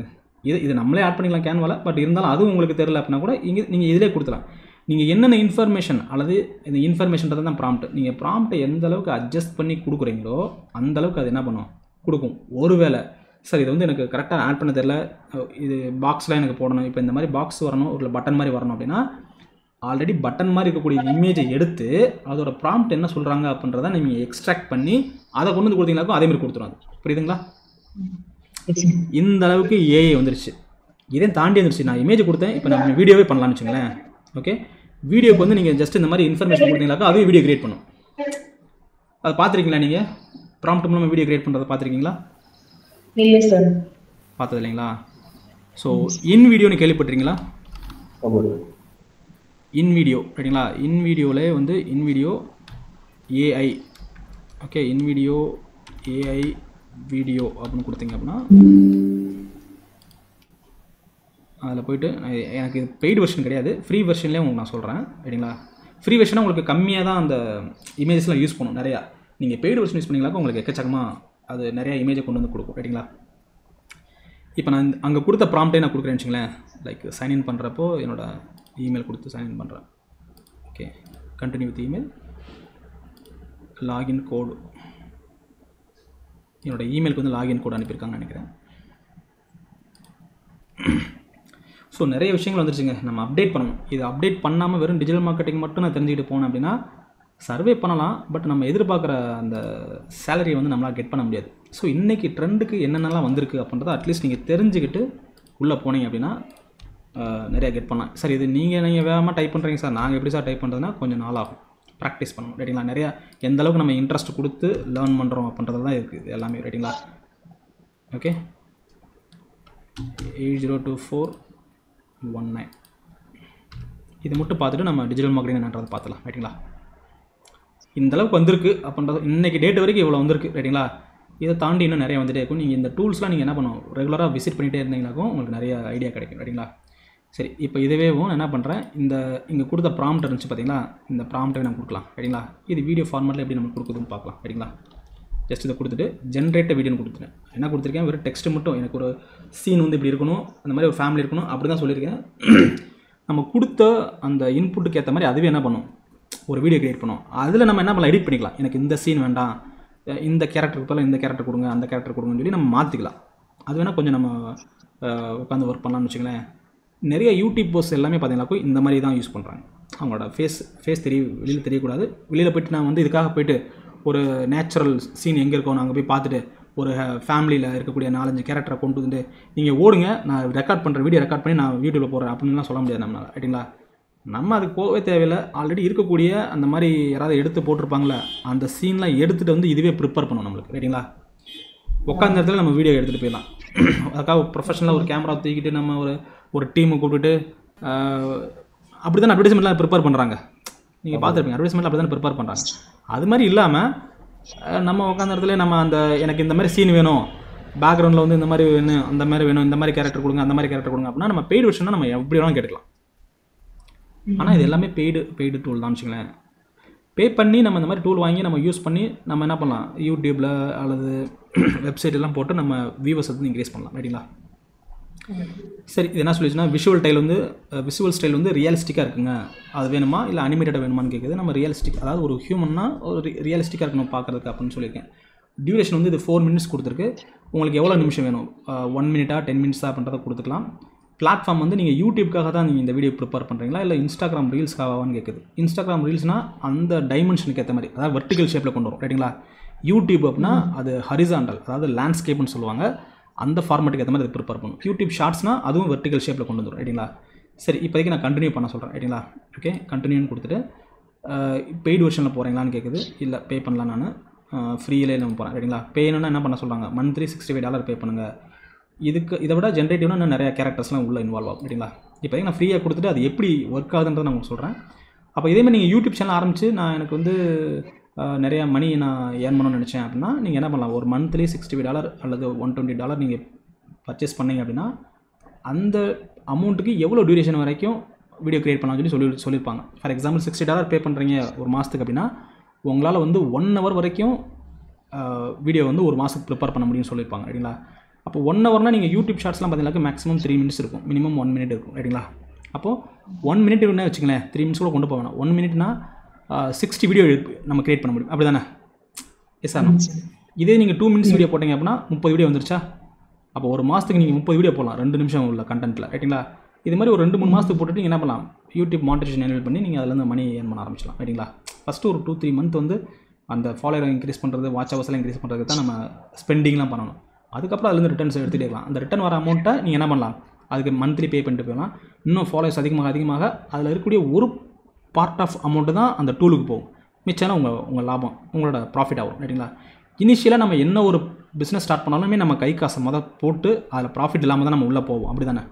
இது நம்மளே ஆட் பண்ணிக்கலாம் கேன்வாவில். பட் இருந்தாலும் அதுவும் உங்களுக்கு தெரியல அப்படின்னா கூட இங்கே நீங்கள் இதிலே கொடுத்துலாம். நீங்கள் என்னென்ன இன்ஃபர்மேஷன் அல்லது இந்த இன்ஃபர்மேஷன்றது தான் ப்ராம்ப்ட். நீங்கள் ப்ராம்ப்ட்டை எந்த அளவுக்கு அட்ஜஸ்ட் பண்ணி கொடுக்குறீங்களோ அந்த அளவுக்கு அது என்ன பண்ணும், கொடுக்கும். ஒருவேளை சார் இது வந்து எனக்கு கரெக்டாக ஆட் பண்ண தெரியல, இது பாக்ஸ்லாம் எனக்கு போடணும், இப்போ இந்த மாதிரி பாக்ஸ் வரணும், ஒரு பட்டன் மாதிரி வரணும் அப்படின்னா ஆல்ரெடி பட்டன் மாதிரி இருக்கக்கூடிய இமேஜை எடுத்து அதோட ப்ராம்ப்ட் என்ன சொல்கிறாங்க அப்படின்றத நீங்கள் எக்ஸ்ட்ராக்ட் பண்ணி அதை கொண்டு வந்து கொடுத்தீங்களாக்கும் அதேமாதிரி கொடுத்துரும். அது புரியுதுங்களா? இந்த அளவுக்கு ஏஐ வந்துருச்சு. இதே தாண்டி வந்துருச்சு. நான் இமேஜ் கொடுத்தேன், இப்போ நம்ம வீடியோவே பண்ணலாம்னு வச்சுங்களேன். ஓகே, வீடியோக்கு வந்து நீங்கள் ஜஸ்ட் இந்த மாதிரி இன்ஃபர்மேஷன் கொடுத்தீங்களாக்கா அதுவே வீடியோ கிரியேட் பண்ணும். அதை பார்த்துருக்கீங்களா? நீங்கள் ப்ராம்ப்ட் மூலமாக வீடியோ கிரியேட் பண்ணுறதை பார்த்துருக்கீங்களா? இல்லை சார், பார்த்தது இல்லைங்களா? ஸோ இன் வீடியோன்னு கேள்விப்பட்டிருக்கீங்களா? இன் வீடியோ, ரைட்டுங்களா? இன் வீடியோவிலே வந்து இன் வீடியோ ஏஐ, ஓகே, இன் வீடியோ ஏஐ வீடியோ அப்படின்னு கொடுத்தீங்க அப்படின்னா அதில் போய்ட்டு எனக்கு இது பெய்டு வெர்ஷன் கிடையாது, ஃப்ரீ வெர்ஷன்லேயே உங்களுக்கு நான் சொல்கிறேன், ரைட்டுங்களா? ஃப்ரீ வெர்ஷனாக உங்களுக்கு கம்மியாக தான் அந்த இமேஜஸ்லாம் யூஸ் பண்ணும் நிறையா. நீங்கள் பெய்டு வெர்ஷன் யூஸ் பண்ணிங்களாக்கா உங்களுக்கு எக்கச்சக்கமாக அது நிறையா இமேஜை கொண்டு வந்து கொடுக்கும், ரைட்டுங்களா? இப்போ நான் அங்கே கொடுத்த ப்ராம்ப்டே நான் கொடுக்குறேன்னு வச்சுங்களேன். லைக் சைன்இன் பண்ணுறப்போ என்னோடய இமெயில் கொடுத்து சைன்இன் பண்ணுறேன். Okay, continue with email, login code, என்னோடய இமெயிலுக்கு வந்து லாகின் கோடு அனுப்பியிருக்காங்கன்னு நினைக்கிறேன். ஸோ நிறைய விஷயங்கள் வந்துருச்சுங்க, நம்ம அப்டேட் பண்ணணும். இது அப்டேட் பண்ணாமல் வெறும் டிஜிட்டல் மார்க்கெட்டிங் மட்டும் நான் தெரிஞ்சுக்கிட்டு போனேன் அப்படின்னா சர்வே பண்ணலாம், பட் நம்ம எதிர்பார்க்குற அந்த சேலரியை வந்து நம்மளால் கெட் பண்ண முடியாது. ஸோ இன்றைக்கி ட்ரெண்டுக்கு என்னென்னலாம் வந்திருக்கு அப்படின்றத அட்லீஸ்ட் நீங்கள் தெரிஞ்சுக்கிட்டு உள்ளே போனீங்க அப்படின்னா நிறையா கெட் பண்ணலாம். சார் இது நீங்கள் வேகமாக டைப் பண்ணுறீங்க சார், நாங்கள் எப்படி சார் டைப் பண்ணுறதுனா கொஞ்சம் நாளாகும், ப்ராக்டிஸ் பண்ணணும், ரைட்டுங்களா? நிறையா எந்த அளவுக்கு நம்ம இன்ட்ரெஸ்ட் கொடுத்து லேர்ன் பண்ணுறோம் அப்படின்றது தான் இருக்குது எல்லாமே, ரைட்டுங்களா? ஓகே, 802419 இது மட்டும் பார்த்துட்டு நம்ம டிஜிட்டல் மார்க்கெட்டிங் என்னன்றதை பார்த்துலாம், ரைட்டுங்களா? இந்த அளவுக்கு வந்திருக்கு அப்படின்றது இன்றைக்கி டேட் வரைக்கும் இவ்வளோ வந்திருக்கு, ரைட்டுங்களா? இதை தாண்டி இன்னும் நிறைய வந்துட்டே இருக்கும். நீங்கள் இந்த டூல்ஸ்லாம் நீங்கள் என்ன பண்ணணும், ரெகுலராக விசிட் பண்ணிகிட்டே இருந்தீங்கன்னாக்கும் உங்களுக்கு நிறைய ஐடியா கிடைக்கும், ரைட்டுங்களா? சரி, இப்போ இதுவேவும் என்ன பண்ணுறேன், இங்கே கொடுத்த ப்ராம்ப்ட் இருந்துச்சு பார்த்தீங்களா, இந்த ப்ராம்ப்ட்டை நம்ம கொடுக்கலாம், ரைட்டுங்களா? இது வீடியோ ஃபார்மேட்டில் எப்படி நம்ம கொடுக்குதுன்னு பார்க்கலாம், ரைட்டுங்களா? ஜஸ்ட் இதை கொடுத்துட்டு ஜென்ரேட் வீடியோன்னு கொடுத்துட்டேன். என்ன கொடுத்துருக்கேன், வெறும் டெக்ஸ்ட்டு மட்டும். எனக்கு ஒரு சீன் வந்து இப்படி இருக்கணும், அந்த மாதிரி ஒரு ஃபேமிலி இருக்கணும், அப்படி தான் சொல்லியிருக்கேன். நம்ம கொடுத்த அந்த இன்புட்டுக்கு ஏற்ற மாதிரி அதுவே என்ன பண்ணும், ஒரு வீடியோ கிரியேட் பண்ணும். அதில் நம்ம என்ன பண்ணலாம், எடிட் பண்ணிக்கலாம். எனக்கு இந்த சீன் வேண்டாம், இந்த கேரக்டருக்கு பதிலாக இந்த கேரக்டர் கொடுங்க, அந்த கேரக்டர் கொடுங்கன்னு சொல்லி நம்ம மாற்றிக்கலாம். அது வேணால் கொஞ்சம் நம்ம உட்காந்து ஒர்க் பண்ணலாம்னு வச்சுங்களேன். நிறைய யூடியூப் போஸ்ட் எல்லாமே பார்த்தீங்கன்னாக்கோ இந்த மாதிரி தான் யூஸ் பண்ணுறாங்க. அவங்களோட ஃபேஸ் வெளியில் தெரியக்கூடாது. வெளியில் போய்ட்டு நான் வந்து இதுக்காக போய்ட்டு ஒரு நேச்சுரல் சீன் எங்கே இருக்கோ அங்கே போய் பார்த்துட்டு ஒரு ஃபேமிலியில் இருக்கக்கூடிய 4-5 கேரக்டரை கொண்டு வந்து நீங்கள் ஓடுங்க, நான் ரெக்கார்ட் பண்ணுற வீடியோ ரெக்கார்ட் பண்ணி நான் யூடியூப்பில் போடுறேன் அப்படின்லாம் சொல்ல முடியாது நம்மளால், ரைட்டுங்களா? நம்ம அதுக்கு போகவே தேவையில்லை. ஆல்ரெடி இருக்கக்கூடிய அந்த மாதிரி யாராவது எடுத்து போட்டிருப்பாங்களே அந்த சீன்லாம் எடுத்துகிட்டு வந்து இதுவே ப்ரிப்பேர் பண்ணணும் நம்மளுக்கு, ரைட்டுங்களா? உட்காந்த இடத்துல நம்ம வீடியோ எடுத்துகிட்டு போயிடலாம். அதுக்காக ப்ரொஃபஷனலாக ஒரு கேமரா தூக்கிட்டு நம்ம ஒரு டீமை கூப்பிட்டு அப்படி தான் அட்வர்டைஸ்மெண்ட்லாம் ப்ரிப்பேர் பண்ணுறாங்க. நீங்கள் பார்த்துருப்பீங்க, அட்வர்டைஸ்மெண்ட்டில் அப்படி தான் ப்ரிப்பேர் பண்ணுறாங்க. அது மாதிரி இல்லாமல் நம்ம உட்காந்த இடத்துல நம்ம அந்த எனக்கு இந்த மாதிரி சீன் வேணும், பேக்ரவுண்டில் வந்து இந்த மாதிரி வேணும், அந்த மாதிரி வேணும், இந்த மாதிரி கேரக்டர் கொடுங்க, அந்த மாதிரி கேரக்டர் கொடுங்க அப்படின்னா நம்ம பெய்டு வெர்ஷன்னா நம்ம எப்படி வேணாலும் கேட்டுக்கலாம். ஆனால் இது எல்லாமே பெய்டு டூல் தான் வச்சுங்களேன். பே பண்ணி நம்ம இந்த மாதிரி டூல் வாங்கி நம்ம யூஸ் பண்ணி நம்ம என்ன பண்ணலாம், யூடியூப்பில் அல்லது வெப்சைட்டெல்லாம் போட்டு நம்ம வியூவர்ஸ் வந்து இன்க்ரீஸ் பண்ணலாம், ரைட்டுங்களா? சரி, இது என்ன சொல்லிச்சுன்னா விஷுவல் ஸ்டைல் வந்து ரியலிஸ்டிக்காக இருக்குங்க, அது வேணுமா இல்லை அனிமேட்டடாக வேணுமான்னு கேட்குது. நம்ம ரியலிஸ்டிக், அதாவது ஒரு ஹியூமன்னா ஒரு ரியலிஸ்டிக்காக இருக்கணும் பார்க்குறதுக்கு அப்படின்னு சொல்லியிருக்கேன். டியூரேஷன் வந்து இது 4 minutes கொடுத்துருக்கு. உங்களுக்கு எவ்வளோ நிமிஷம் வேணும், 1 minute 10 minutes அப்படின்றத கொடுத்துக்கலாம். பிளாட்ஃபார்ம் வந்து நீங்கள் யூடியூப்காக தான் நீங்கள் இந்த வீடியோ ப்ரிப்பேர் பண்ணுறீங்களா இல்லை இன்ஸ்டாகிராம் ரீல்ஸ்க்காகவான்னு கேட்குது. இன்ஸ்டாகிராம் ரீல்ஸ்னால் அந்த டைமென்ஷனுக்கு ஏற்ற மாதிரி, அதாவது வெர்டிகல் ஷேப்பில் கொண்டு வரும், ரைட்டுங்களா? யூடியூப் அப்படின்னா அது ஹரிசாண்டல், அதாவது லேண்ட்ஸ்கேப்னு சொல்லுவாங்க, அந்த ஃபார்மேட்டுக்கு ஏற்ற மாதிரி அதை ப்ரிப்பேர் பண்ணும். யூடியூப் ஷார்ட்ஸ்னால் அதுவும் வெர்டிகல் ஷேப்பில் கொண்டு வந்துடும், ரைட்டுங்களா? சரி, இப்போதைக்கு நான் கண்டினியூ பண்ண சொல்கிறேன், ரைட்டுங்களா? ஓகே, கண்டினியூன்னு கொடுத்துட்டு பெய்டு வெர்ஷனில் போகிறீங்களான்னு கேட்குது. இல்லை, பே பண்ணலாம், நான் ஃப்ரீயிலே நம்ம போகிறேன், ரைட்டுங்களா? பேணுன்னா என்ன பண்ண சொல்கிறாங்க, மந்த்லி $65 பே பண்ணுங்கள். இதை விட ஜென்ரேட்டிவ்னா இன்னும் நிறையா கேரக்டர்ஸ்லாம் உள்ளே இன்வால்வ் ஆகும், ரைட்டுங்களா? இப்போதைக்கு நான் ஃப்ரீயாக கொடுத்துட்டு அது எப்படி ஒர்க் ஆகுதுன்றதை நான் உங்களுக்கு சொல்கிறேன். அப்போ இதேமாதிரி நீங்கள் யூடியூப் சேனல் ஆரம்பித்து நான் எனக்கு வந்து நிறையா மணி நான் ஏர்ன் பண்ணணும்னு நினச்சேன் அப்படின்னா நீங்கள் என்ன பண்ணலாம், ஒரு மந்த்லி $65 அல்லது $120 நீங்கள் பர்ச்சேஸ் பண்ணிங்க அப்படின்னா அந்த அமௌண்ட்டுக்கு எவ்வளோ டியூரேஷன் வரைக்கும் வீடியோ க்ரியேட் பண்ணலாம்னு சொல்லியிருப்பாங்க. ஃபார் எக்ஸாம்பிள் $60 பே பண்ணுறீங்க ஒரு மாதத்துக்கு அப்படின்னா உங்களால் வந்து 1 hour வரைக்கும் வீடியோ வந்து ஒரு மாதத்துக்கு ப்ரிப்பேர் பண்ண முடியும்னு சொல்லியிருப்பாங்க, ரைட்டுங்களா? அப்போ 1 hourனால் நீங்கள் யூடியூப் ஷார்ட்ஸ்லாம் பார்த்தீங்கன்னா மேக்ஸிமம் 3 minutes இருக்கும், மினிமம் 1 minute இருக்கும், ரைட்டுங்களா? அப்போது 1 minute என்ன வச்சுங்களேன், 3 minutes கூட கொண்டு போவேன். 1 minuteனா 60 வீடியோ நம்ம கிரியேட் பண்ண முடியும், அப்படி தானே? Yes sir. இதே நீங்கள் 2 minutes வீடியோ போட்டிங்க அப்படின்னா 30 வீடியோ வந்துருச்சா? அப்போ ஒரு மாதத்துக்கு நீங்கள் 30 வீடியோ போடலாம் 2 நிமிஷம் உள்ள கண்டென்ட்டில், ரைட்டுங்களா? இது மாதிரி ஒரு 2-3 மாதத்துக்கு போட்டுட்டு நீங்கள் என்ன பண்ணலாம், யூடியூப் மானிட்டைசேஷன் எனேபிள் பண்ணி நீங்கள் அதில் மணி ஏர்ன் பண்ண ஆரம்பிச்சிடலாம், ரைட்டுங்களா? ஃபஸ்ட்டு ஒரு 2-3 month வந்து அந்த ஃபாலோவரை இன்க்ரீஸ் பண்ணுறது, வாட்ச் ஹவர்ஸ்லாம் இன்க்ரீஸ் பண்ணுறதுக்கு தான் நம்ம ஸ்பெண்டிங்லாம் பண்ணணும். அதுக்கப்புறம் அதுலேருந்து ரிட்டர்ன்ஸ் எடுத்துகிட்டே இருக்கலாம். அந்த ரிட்டர்ன் வர அமௌண்ட்டை நீங்கள் என்ன பண்ணலாம், அதுக்கு மந்த்லி பே பண்ணிட்டு போகலாம். இன்னும் ஃபாலோவர்ஸ் அதிகமாக அதில் இருக்கக்கூடிய ஒரு பார்ட் ஆஃப் அமௌண்ட்டு தான் அந்த டூலுக்கு போகும். மிச்சம் உங்கள் லாபம், உங்களோட ப்ராஃபிட் ஆகும், ரைட்டுங்களா? இனிஷியலாக நம்ம என்ன ஒரு பிஸ்னஸ் ஸ்டார்ட் பண்ணாலுமே நம்ம கை காசை போட்டு அதில் ப்ராஃபிட் இல்லாமல் தான் நம்ம உள்ளே போவோம், அப்படி தானே?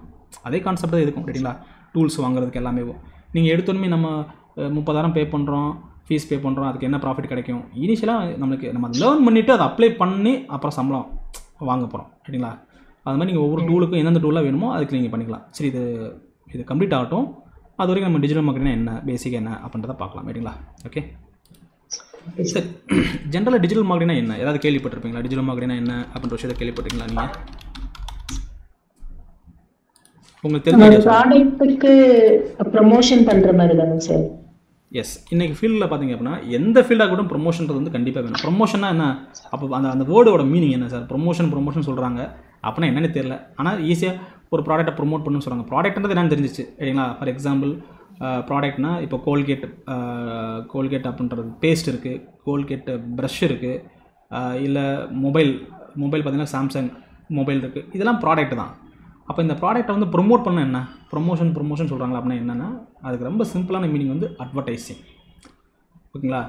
அதே கான்செப்ட் தான் இருக்கும், ரைட்டுங்களா? டூல்ஸ் வாங்குறதுக்கு எல்லாமே நீங்கள் எடுத்தோன்னே நம்ம 30,000 பே பண்ணுறோம், ஃபீஸ் பே பண்ணுறோம், அதுக்கு என்ன ப்ராஃபிட் கிடைக்கும்? இனிஷியலாக நம்ம அதை லேர்ன் பண்ணிவிட்டு அதை அப்ளை பண்ணி அப்புறம் சம்பளம் வாங்க போகிறோம், ரைட்டுங்களா? அது மாதிரி நீங்கள் ஒவ்வொரு டூலுக்கும் எந்தெந்த டூலாக வேணுமோ அதுக்கு நீங்கள் பண்ணிக்கலாம். சரி, இது கம்ப்ளீட் ஆகட்டும். அது வரைக்கும் நம்ம டிஜிட்டல் மார்க்கெட்டிங் என்ன, பேசிக் என்ன அப்படின்றத பார்க்கலாம், ரைட்டுங்களா? ஓகே, சரி. ஜென்ரலாக டிஜிட்டல் மார்க்கெட்டிங் என்ன, ஏதாவது கேள்விப்பட்டிருப்பீங்களா? டிஜிட்டல் மார்க்கெட்டிங் என்ன அப்படின்ற விஷயத்தை கேள்விப்பட்டிருக்கீங்களா நீங்கள்? உங்களுக்கு தெரிஞ்ச ப்ராடக்ட்டுக்கு ப்ரமோஷன் பண்ணுற மாதிரி தானே சார்? எஸ், இன்றைக்கி ஃபீல்டில் பார்த்தீங்க அப்படின்னா எந்த ஃபீல்டாக கூட ப்ரொமோஷன்றது வந்து கண்டிப்பாக வேணும். ப்ரொமோஷன்னா என்ன, அப்போ அந்த வேர்டோட மீனிங் என்ன சார்? ப்ரொமோஷன் சொல்கிறாங்க அப்படின்னா என்னென்னு தெரியல. ஆனால் ஈஸியாக ஒரு ப்ராடக்ட்டை ப்ரொமோட் பண்ணுன்னு சொல்கிறாங்க. ப்ராடக்ட்ன்றது என்னென்னு தெரிஞ்சிச்சு, சரிங்களா? ஃபார் எக்ஸாம்பிள் ப்ராடக்ட்னா இப்போ கோல்கேட் அப்படின்றது பேஸ்ட் இருக்குது, கோல்கேட் ப்ரஷ் இருக்குது, இல்லை மொபைல் பார்த்திங்கன்னா சாம்சங் மொபைல் இருக்குது. இதெல்லாம் ப்ராடக்ட் தான். அப்போ இந்த ப்ராடக்ட்டை வந்து ப்ரொமோட் பண்ண என்ன, ப்ரொமோஷன் சொல்கிறாங்களா அப்படின்னா என்னென்னா அதுக்கு ரொம்ப சிம்பிளான மீனிங் வந்து அட்வர்டைஸிங், ஓகேங்களா?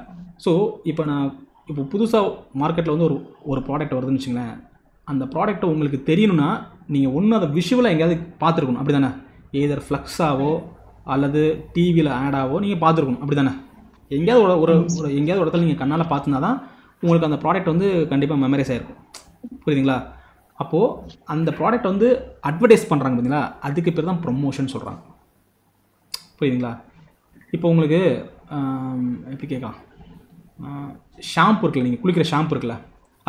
ஸோ இப்போ புதுசாக மார்க்கெட்டில் வந்து ஒரு ப்ராடக்ட் வருதுன்னு வச்சுங்களேன். அந்த ப்ராடக்ட்டை உங்களுக்கு தெரியணும்னா நீங்கள் ஒன்று அதை விஷுவலாக எங்கேயாவது பார்த்துருக்கணும், அப்படி தானே? எதர் ஃப்ளக்ஸாவோ அல்லது டிவியில் ஆடாவோ நீங்கள் பார்த்துருக்கணும், அப்படி தானே? எங்கேயாவது ஒரு இடத்துல நீங்கள் கண்ணால் பார்த்துனா தான் உங்களுக்கு அந்த ப்ராடக்ட் வந்து கண்டிப்பாக மெமரைஸ் ஆகிருக்கும், புரியுதுங்களா? அப்போது அந்த ப்ராடக்ட் வந்து அட்வர்டைஸ் பண்ணுறாங்க பார்த்தீங்களா, அதுக்கு பேர் தான் ப்ரொமோஷன் சொல்கிறாங்க, புரியுதுங்களா? இப்போ உங்களுக்கு எப்படி கேட்கலாம், ஷாம்பு இருக்குல்ல, நீங்கள் குளிக்கிற ஷாம்பு இருக்குல்ல,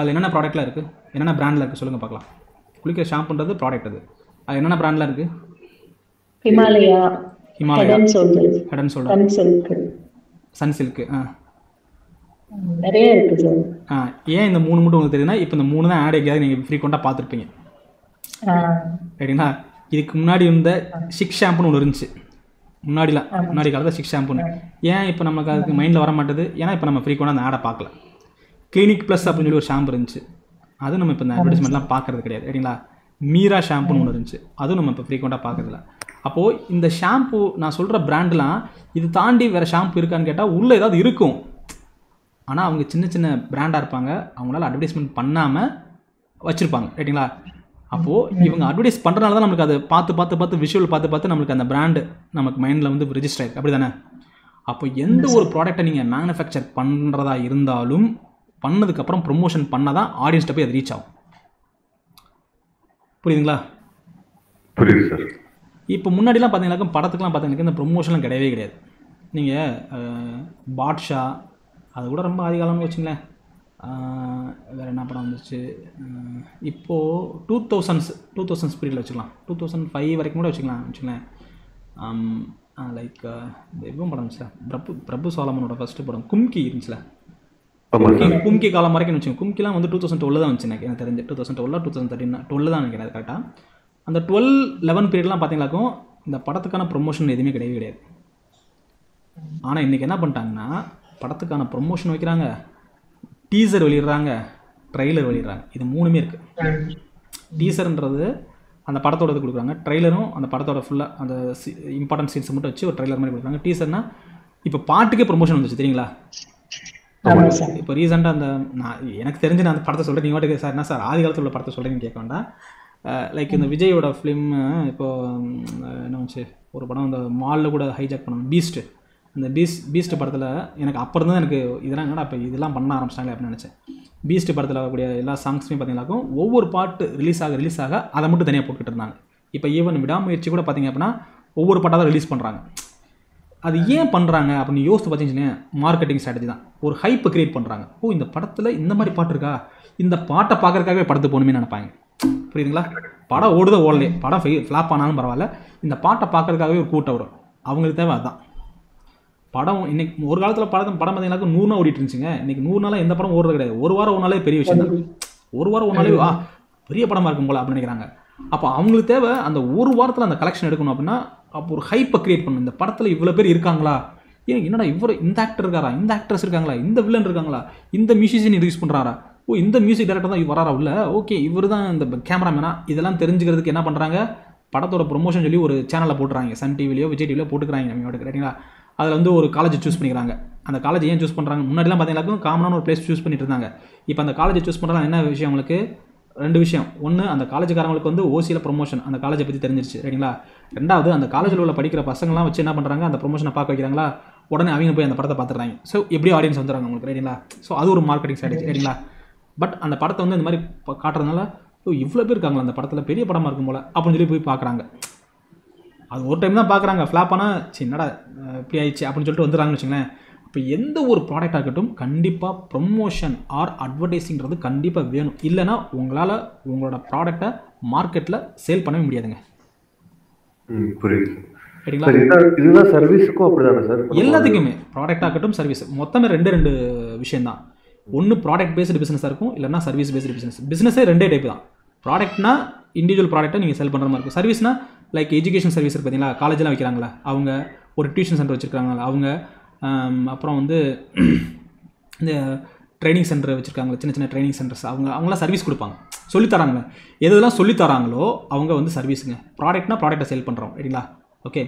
அதில் என்னென்ன ப்ராடக்ட்லாம் இருக்குது, என்னென்ன பிராண்டில் இருக்குது சொல்லுங்கள் பார்க்கலாம். குளிக்கிற ஷாம்புன்றது ப்ராடக்ட் அது என்னென்ன பிராண்டில் இருக்குது? Himalaya, Himalaya, head and shoulder, Sunsilk. நிறைய இருக்கு சார். ஏன் இந்த 3 மட்டும் உங்களுக்கு தெரியுதுன்னா, இப்போ இந்த 3 தான் ஆட் எங்கேயாவது நீங்கள் ஃப்ரீக்வெண்ட்டாக பார்த்துருப்பீங்க சரிங்களா. இதுக்கு முன்னாடி இருந்த சிக்ஸ் ஷாம்புன்னு ஒன்று இருந்துச்சு முன்னாடி காலத்தில் சிக்ஸ் ஷாம்புன்னு. ஏன் இப்போ நமக்கு அதுக்கு மைண்டில் வர மாட்டேது? ஏன்னா இப்போ நம்ம ஃப்ரீக்வெண்ட்டாக அந்த ஆடை பார்க்கல. கிளினிக் ப்ளஸ் அப்படின்னு சொல்லி ஒரு ஷாம்பு இருந்துச்சு, அது நம்ம இப்போ இந்த அட்வர்டைஸ்மெண்ட்லாம் பார்க்குறது கிடையாது சரிங்களா. மீரா ஷாம்புன்னு ஒன்று இருந்துச்சு, அதுவும் நம்ம இப்போ ஃப்ரீக்வெண்ட்டாக பார்க்குறதில்ல. அப்போது இந்த ஷாம்பு நான் சொல்கிற பிராண்ட்லாம் இது தாண்டி வேறு ஷாம்பு இருக்கான்னு கேட்டால் உள்ளே ஏதாவது இருக்கும். ஆனால் அவங்க சின்ன சின்ன பிராண்டாக இருப்பாங்க, அவங்களால அட்வர்டைஸ்மெண்ட் பண்ணாமல் வச்சுருப்பாங்க ரைட்டுங்களா. அப்போது இவங்க அட்வர்டைஸ் பண்ணுறதுனால தான் நம்மளுக்கு அதை பார்த்து விஷுவல் பார்த்து நம்மளுக்கு அந்த பிராண்டு நமக்கு மைண்டில் வந்து ரிஜிஸ்டர் ஆகிருக்கு அப்படி தானே. அப்போ எந்த ஒரு ப்ராடக்டை நீங்கள் மேனுஃபேக்சர் பண்ணுறதா இருந்தாலும் பண்ணதுக்கப்புறம் ப்ரொமோஷன் பண்ணால் தான் ஆடியன்ஸ்கிட்ட போய் அது ரீச் ஆகும். புரியுதுங்களா? புரியுது சார். இப்போ முன்னாடிலாம் பார்த்தீங்கன்னாக்கா படத்துக்குலாம் பார்த்தீங்கன்னா இந்த ப்ரொமோஷன்லாம் கிடையவே கிடையாது. நீங்கள் பாட்ஷா அது கூட ரொம்ப அதிகாலம்னு வச்சுங்களேன். வேறு என்ன படம் வந்துச்சு இப்போது 2000s பீரியடில் வச்சுக்கலாம், 2005 வரைக்கும் கூட வச்சுங்களேன். லைக் இந்த இவன் படம் இருந்துச்சுல, பிரபு சாலமனோட ஃபஸ்ட்டு படம் கும்கி இருந்துச்சுல, கும்கி காலம் வரைக்கும் வச்சுக்கோங்க. கும்கிலாம் வந்து 2012 தான் வந்துச்சு எனக்கு தெரிஞ்சு, 2012 2013 12 தான் நினைக்கிறேன் கரெக்டாக. அந்த 12-11 பீரியட்லாம் பார்த்தீங்களாக்கும் இந்த படத்துக்கான ப்ரொமோஷன் எதுவுமே கிடையவே கிடையாது. ஆனால் இன்றைக்கி என்ன பண்ணிட்டாங்கன்னா படத்துக்கான ப்ரொமோஷன் வைக்கிறாங்க, டீசர் வெளியிடுறாங்க, ட்ரெய்லர் வெளியிடுறாங்க. இது 3மே இருக்குது. டீசர்ன்றது அந்த படத்தோட இது கொடுக்குறாங்க, ட்ரெய்லரும் அந்த படத்தோட ஃபுல்லாக அந்த இம்பார்ட்டன்ட் சீன்ஸை மட்டும் வச்சு ஒரு ட்ரெய்லர் மாதிரி கொடுக்குறாங்க. டீசர்னால் இப்போ பாட்டுக்கே ப்ரொமோஷன் வந்துச்சு தெரியுங்களா. இப்போ ரீசெண்டாக அந்த எனக்கு தெரிஞ்சு நான் அந்த படத்தை சொல்கிறேன், நீங்கள் வாட்டுக்கு சார் என்ன சார் ஆதி காலத்தில் உள்ள படத்தை சொல்கிறீங்கன்னு கேட்க வேண்டாம். லைக் இந்த விஜயோட ஃபிலிம் இப்போது என்ன வந்துச்சு ஒரு படம் இந்த மாலில் கூட ஹைஜாக் பண்ணாங்க, பீஸ்ட்டு. அந்த பீஸ்ட் படத்தில் எனக்கு அப்போ இருந்தால் எனக்கு இதெல்லாம் என்னடா இப்போ இதெல்லாம் பண்ண ஆரம்பிச்சிட்டாங்களே அப்படின்னு நினச்சேன். பீஸ்ட் படத்தில் வரக்கூடிய எல்லா சாங்ஸுமே பார்த்தீங்கன்னாக்கும் ஒவ்வொரு பாட்டு ரிலீஸ் ஆக அதை மட்டும் தனியாக போட்டுக்கிட்டு இருந்தாங்க. இப்போ ஈவன் விடாமுயற்சி கூட பார்த்தீங்க அப்படின்னா ஒவ்வொரு பாட்டாக தான் ரிலீஸ் பண்ணுறாங்க. அது ஏன் பண்ணுறாங்க அப்படின்னு யோசித்து பார்த்தீங்கன்னா மார்க்கெட்டிங் ஸ்ட்ராட்டஜி தான். ஒரு ஹைப்பை க்ரியேட் பண்ணுறாங்க. இந்த படத்தில் இந்த மாதிரி பாட்டு இருக்கா, இந்த பாட்டை பார்க்குறதுக்காகவே படத்துக்கு போகணுமே நினைப்பாங்க. புரியுதுங்களா? படம் ஓடலே, படம் ஃப்ளாப் ஆனாலும் பரவாயில்ல, இந்த பாட்டை பார்க்குறதுக்காகவே ஒரு கூட்டம் வரும். அவங்களுக்கு தேவை அதுதான். படம் இன்றைக்கி ஒரு காலத்தில் படம் பார்த்தீங்கன்னாக்கா 100 நாள் ஓடிட்டு இருந்துச்சுங்க. இன்றைக்கி 100 நாளாக எந்த படம் ஓடுறது கிடையாது. ஒரு வாரம் ஒன்றாலே பெரிய விஷயம் தான். ஒரு வாரம் ஒன்றாலே பெரிய படமாக இருக்கும் போல் அப்படின்னு நினைக்கிறாங்க. அப்போ அவங்களுக்கு தேவை அந்த ஒரு வாரத்தில் அந்த கலெக்ஷன் எடுக்கணும் அப்படின்னா அப்போ ஒரு ஹைப்பை க்ரியேட் பண்ணணும். இந்த படத்தில் இவ்வளோ பேர் இருக்காங்களா, என்னடா இந்த ஆக்டர் இருக்காரா, இந்த ஆக்ட்ரஸ் இருக்காங்களா, இந்த வில்லன் இருக்காங்களா, இந்த மியூசிஷியன் இது யூஸ் பண்ணுறாரா, இந்த மியூசிக் டைரக்டர் தான் வராரா உள்ள, ஓகே இவர் தான் இந்த கேமராமேனா, இதெல்லாம் தெரிஞ்சுக்கிறதுக்கு என்ன பண்ணுறாங்க, படத்தோட ப்ரொமோஷன் சொல்லி ஒரு சேனலில் போட்டுறாங்க, சன் டிவிலையோ விஜய் டிவிலையோ போட்டுக்கிறாங்க நம்ம கேட்டிங்களா. அதில் வந்து ஒரு காலேஜ் சூஸ் பண்ணிக்கிறாங்க. அந்த காலேஜ் ஏன் சூஸ் பண்ணுறாங்க, முன்னாடிலாம் பார்த்தீங்கன்னாக்கும் காமனான ஒரு பிளேஸ் சூஸ் பண்ணிட்டு இருந்தாங்க. இப்போ அந்த காலேஜை சூஸ் பண்ணுறாங்க என்ன விஷயம், அவங்களுக்கு 2 விஷயம். ஒன்று, அந்த காலேஜுக்காரங்களுக்கு வந்து ஓசியில் ப்ரொமோஷன் அந்த காலேஜை பற்றி தெரிஞ்சிருச்சு ரைட்டுங்களா. 2வது, அந்த காலேஜில் உள்ள படிக்கிற பசங்களாம் வச்சு என்ன பண்ணுறாங்க, அந்த ப்ரொமோஷனை பார்க்க வைக்கிறாங்களா, உடனே அவங்க போய் அந்த படத்தை பார்த்துறாங்க. ஸோ எப்படியும் ஆடியன்ஸ் வந்துடுறாங்க உங்களுக்கு ரைட்டுங்களா. ஸோ அது ஒரு மார்க்கெட்டிங் ஸ்ட்ராட்டஜி ரைட்டுங்களா. பட் அந்த படத்தை வந்து இந்த மாதிரி காட்டுறதுனால இவ்வளோ பேர் இருக்காங்களா அந்த படத்தில், பெரிய படமாக இருக்கும் போல் அப்படின்னு சொல்லி போய் பார்க்குறாங்க. அது ஒரு டைம் தான் பார்க்குறாங்க, ஃப்ளாப் ஆனால் சின்னடா இப்படி ஆயிடுச்சு அப்படின்னு சொல்லிட்டு வந்துடுறாங்கன்னு வச்சுங்களேன். இப்போ எந்த ஒரு ப்ராடக்டாக இருக்கட்டும் கண்டிப்பாக ப்ரொமோஷன் ஆர் அட்வர்டைஸிங்கிறது கண்டிப்பாக வேணும். இல்லைனா உங்களால் உங்களோட ப்ராடக்டை மார்க்கெட்டில் சேல் பண்ணவே முடியாதுங்க. புரியுது. இதுதான் சர்வீஸுக்கும் அப்படிதானே சார்? எல்லாத்துக்குமே ப்ராடக்டாக இருக்கட்டும் சர்வீஸ் மொத்தமே 2 விஷயம்தான். ஒன்று ப்ராடக்ட் பேஸ்டு பிஸ்னஸாக இருக்கும், இல்லைனா சர்வீஸ் பேஸ்டு பிஸ்னஸ். பிஸ்னஸே 2 டைப் தான். ப்ராடக்ட்னா இண்டிவிஜுவல் ப்ராடக்ட்டை நீங்கள் செல் பண்ணுற மாதிரி இருக்கும். சர்வீஸ்னா லைக் எஜுகேஷன் சர்வீஸ் இருக்குது பார்த்தீங்களா, காலேஜெலாம் வைக்கிறாங்களா அவங்க, ஒரு டியூஷன் சென்டர் வச்சுருக்காங்களா அவங்க, அப்புறம் வந்து இந்த ட்ரைனிங் சென்டர் வச்சுருக்காங்க, சின்ன ட்ரைனிங் சென்டர்ஸ், அவங்களாம் சர்வீஸ் கொடுப்பாங்க, சொல்லித்தராங்க. எதெல்லாம் சொல்லித்தராங்களோ அவங்க வந்து சர்வீஸுங்க. ப்ராடக்ட்னா ப்ராடக்ட்டை செல் பண்ணுறோம் ரைட்டுங்களா. ஓகே,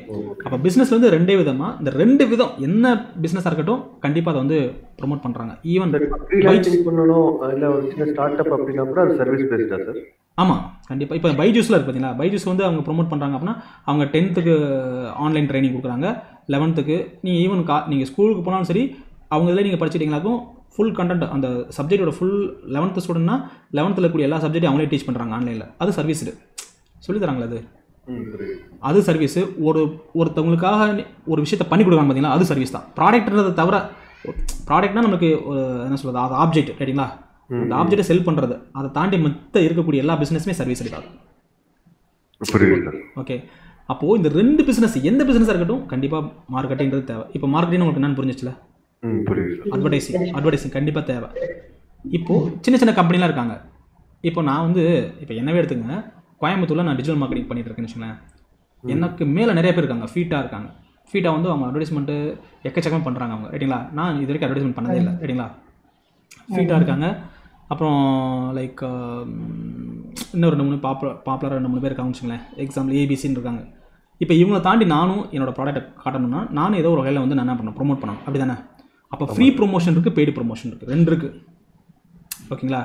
அப்போ பிஸ்னஸில் வந்து 2 விதமாக, இந்த 2 விதம் என்ன பிஸ்னஸாக இருக்கட்டும் கண்டிப்பாக அதை வந்து ப்ரொமோட் பண்ணுறாங்க. ஈவன் பண்ணணும் இல்லை ஒரு சின்ன ஸ்டார்ட் அப் அப்படின்னா கூட அது சர்வீஸ் பேஸ்டா சார்? ஆமாம் கண்டிப்பாக. இப்போ பைஜூஸில் இருக்குது பார்த்தீங்களா, பைஜூஸ் வந்து அவங்க ப்ரொமோட் பண்ணுறாங்க அப்படின்னா அவங்க 10th ஆன்லைன் ட்ரைனிங் கொடுக்குறாங்க, 11th நீங்கள் ஈவன் நீங்கள் ஸ்கூலுக்கு போனாலும் சரி அவங்க இதில் நீங்கள் படிச்சிட்டிங்களாக்கும் ஃபுல் கண்டென்ட் அந்த சப்ஜெக்டோட ஃபுல் 11th ஸ்டூடெண்ட்னா 11th இருக்கக்கூடிய எல்லா சப்ஜெக்டையும் அவங்களே டீச் பண்ணுறாங்க ஆன்லைனில். அது சர்வீஸு சொல்லி தராங்களா, அது சர்வீஸு. ஒருத்தவங்களுக்காக ஒரு விஷயத்தை பண்ணி கொடுக்குறாங்க பார்த்தீங்களா, அது சர்வீஸ் தான். ப்ராடக்ட்ன்றதை தவிர ப்ராடக்ட்னா நமக்கு என்ன சொல்கிறது, அது ஆப்ஜெக்ட் ரைட்டுங்களா. அந்த ஆப்ஜெக்டை செல் பண்ணுறது அதை தாண்டி மற்ற இருக்கக்கூடிய எல்லா பிஸ்னஸுமே சர்வீஸ் எடுக்காது. ஓகே, அப்போது இந்த 2 பிஸ்னஸ் எந்த பிஸ்னஸாக இருக்கட்டும் கண்டிப்பாக மார்க்கெட்டிங்கிறது தேவை. இப்போ மார்க்கெட்டிங் உங்களுக்கு என்னன்னு புரிஞ்சிச்சுல, அட்வர்டைசிங் கண்டிப்பாக தேவை. இப்போது சின்ன சின்ன கம்பெனிலாம் இருக்காங்க. இப்போ நான் வந்து இப்போ என்னவே எடுத்துங்க, கோயம்புத்தூரில் நான் டிஜிட்டல் மார்க்கெட்டிங் பண்ணிட்டு இருக்கேன்னு வச்சுக்கோங்களேன். எனக்கு மேலே நிறைய பேர் இருக்காங்க, ஃபீட்டாக இருக்காங்க. ஃபீட்டாக வந்து அவங்க அட்வர்டைஸ்மெண்ட்டு எக்கச்சக்கமாக பண்ணுறாங்க அவங்க, ரைட்டிங்களா. நான் இது வரைக்கும் அட்வர்டைஸ்மெண்ட் பண்ணதே இல்லை, ரைட்டிங்களா. ஃபீட்டாக இருக்காங்க. அப்புறம் லைக் இன்னும் 2-3 பாப்புலராக 2-3 பேர் இருக்காங்கன்னு வச்சுங்களேன். எக்ஸாம்பிள் ஏபிசின்னு இருக்காங்க. இப்போ இவங்களை தாண்டி நானும் என்னோடய ப்ராடக்ட்டை காட்டணும்னா நானும் ஏதோ ஒரு வகையில் வந்து நான் என்ன பண்ணணும், ப்ரொமோட் பண்ணணும், அப்படி தானே. அப்போ ஃப்ரீ ப்ரொமோஷன் இருக்குது, பெய்டு ப்ரொமோஷன் இருக்குது, 2 இருக்குது. ஓகேங்களா.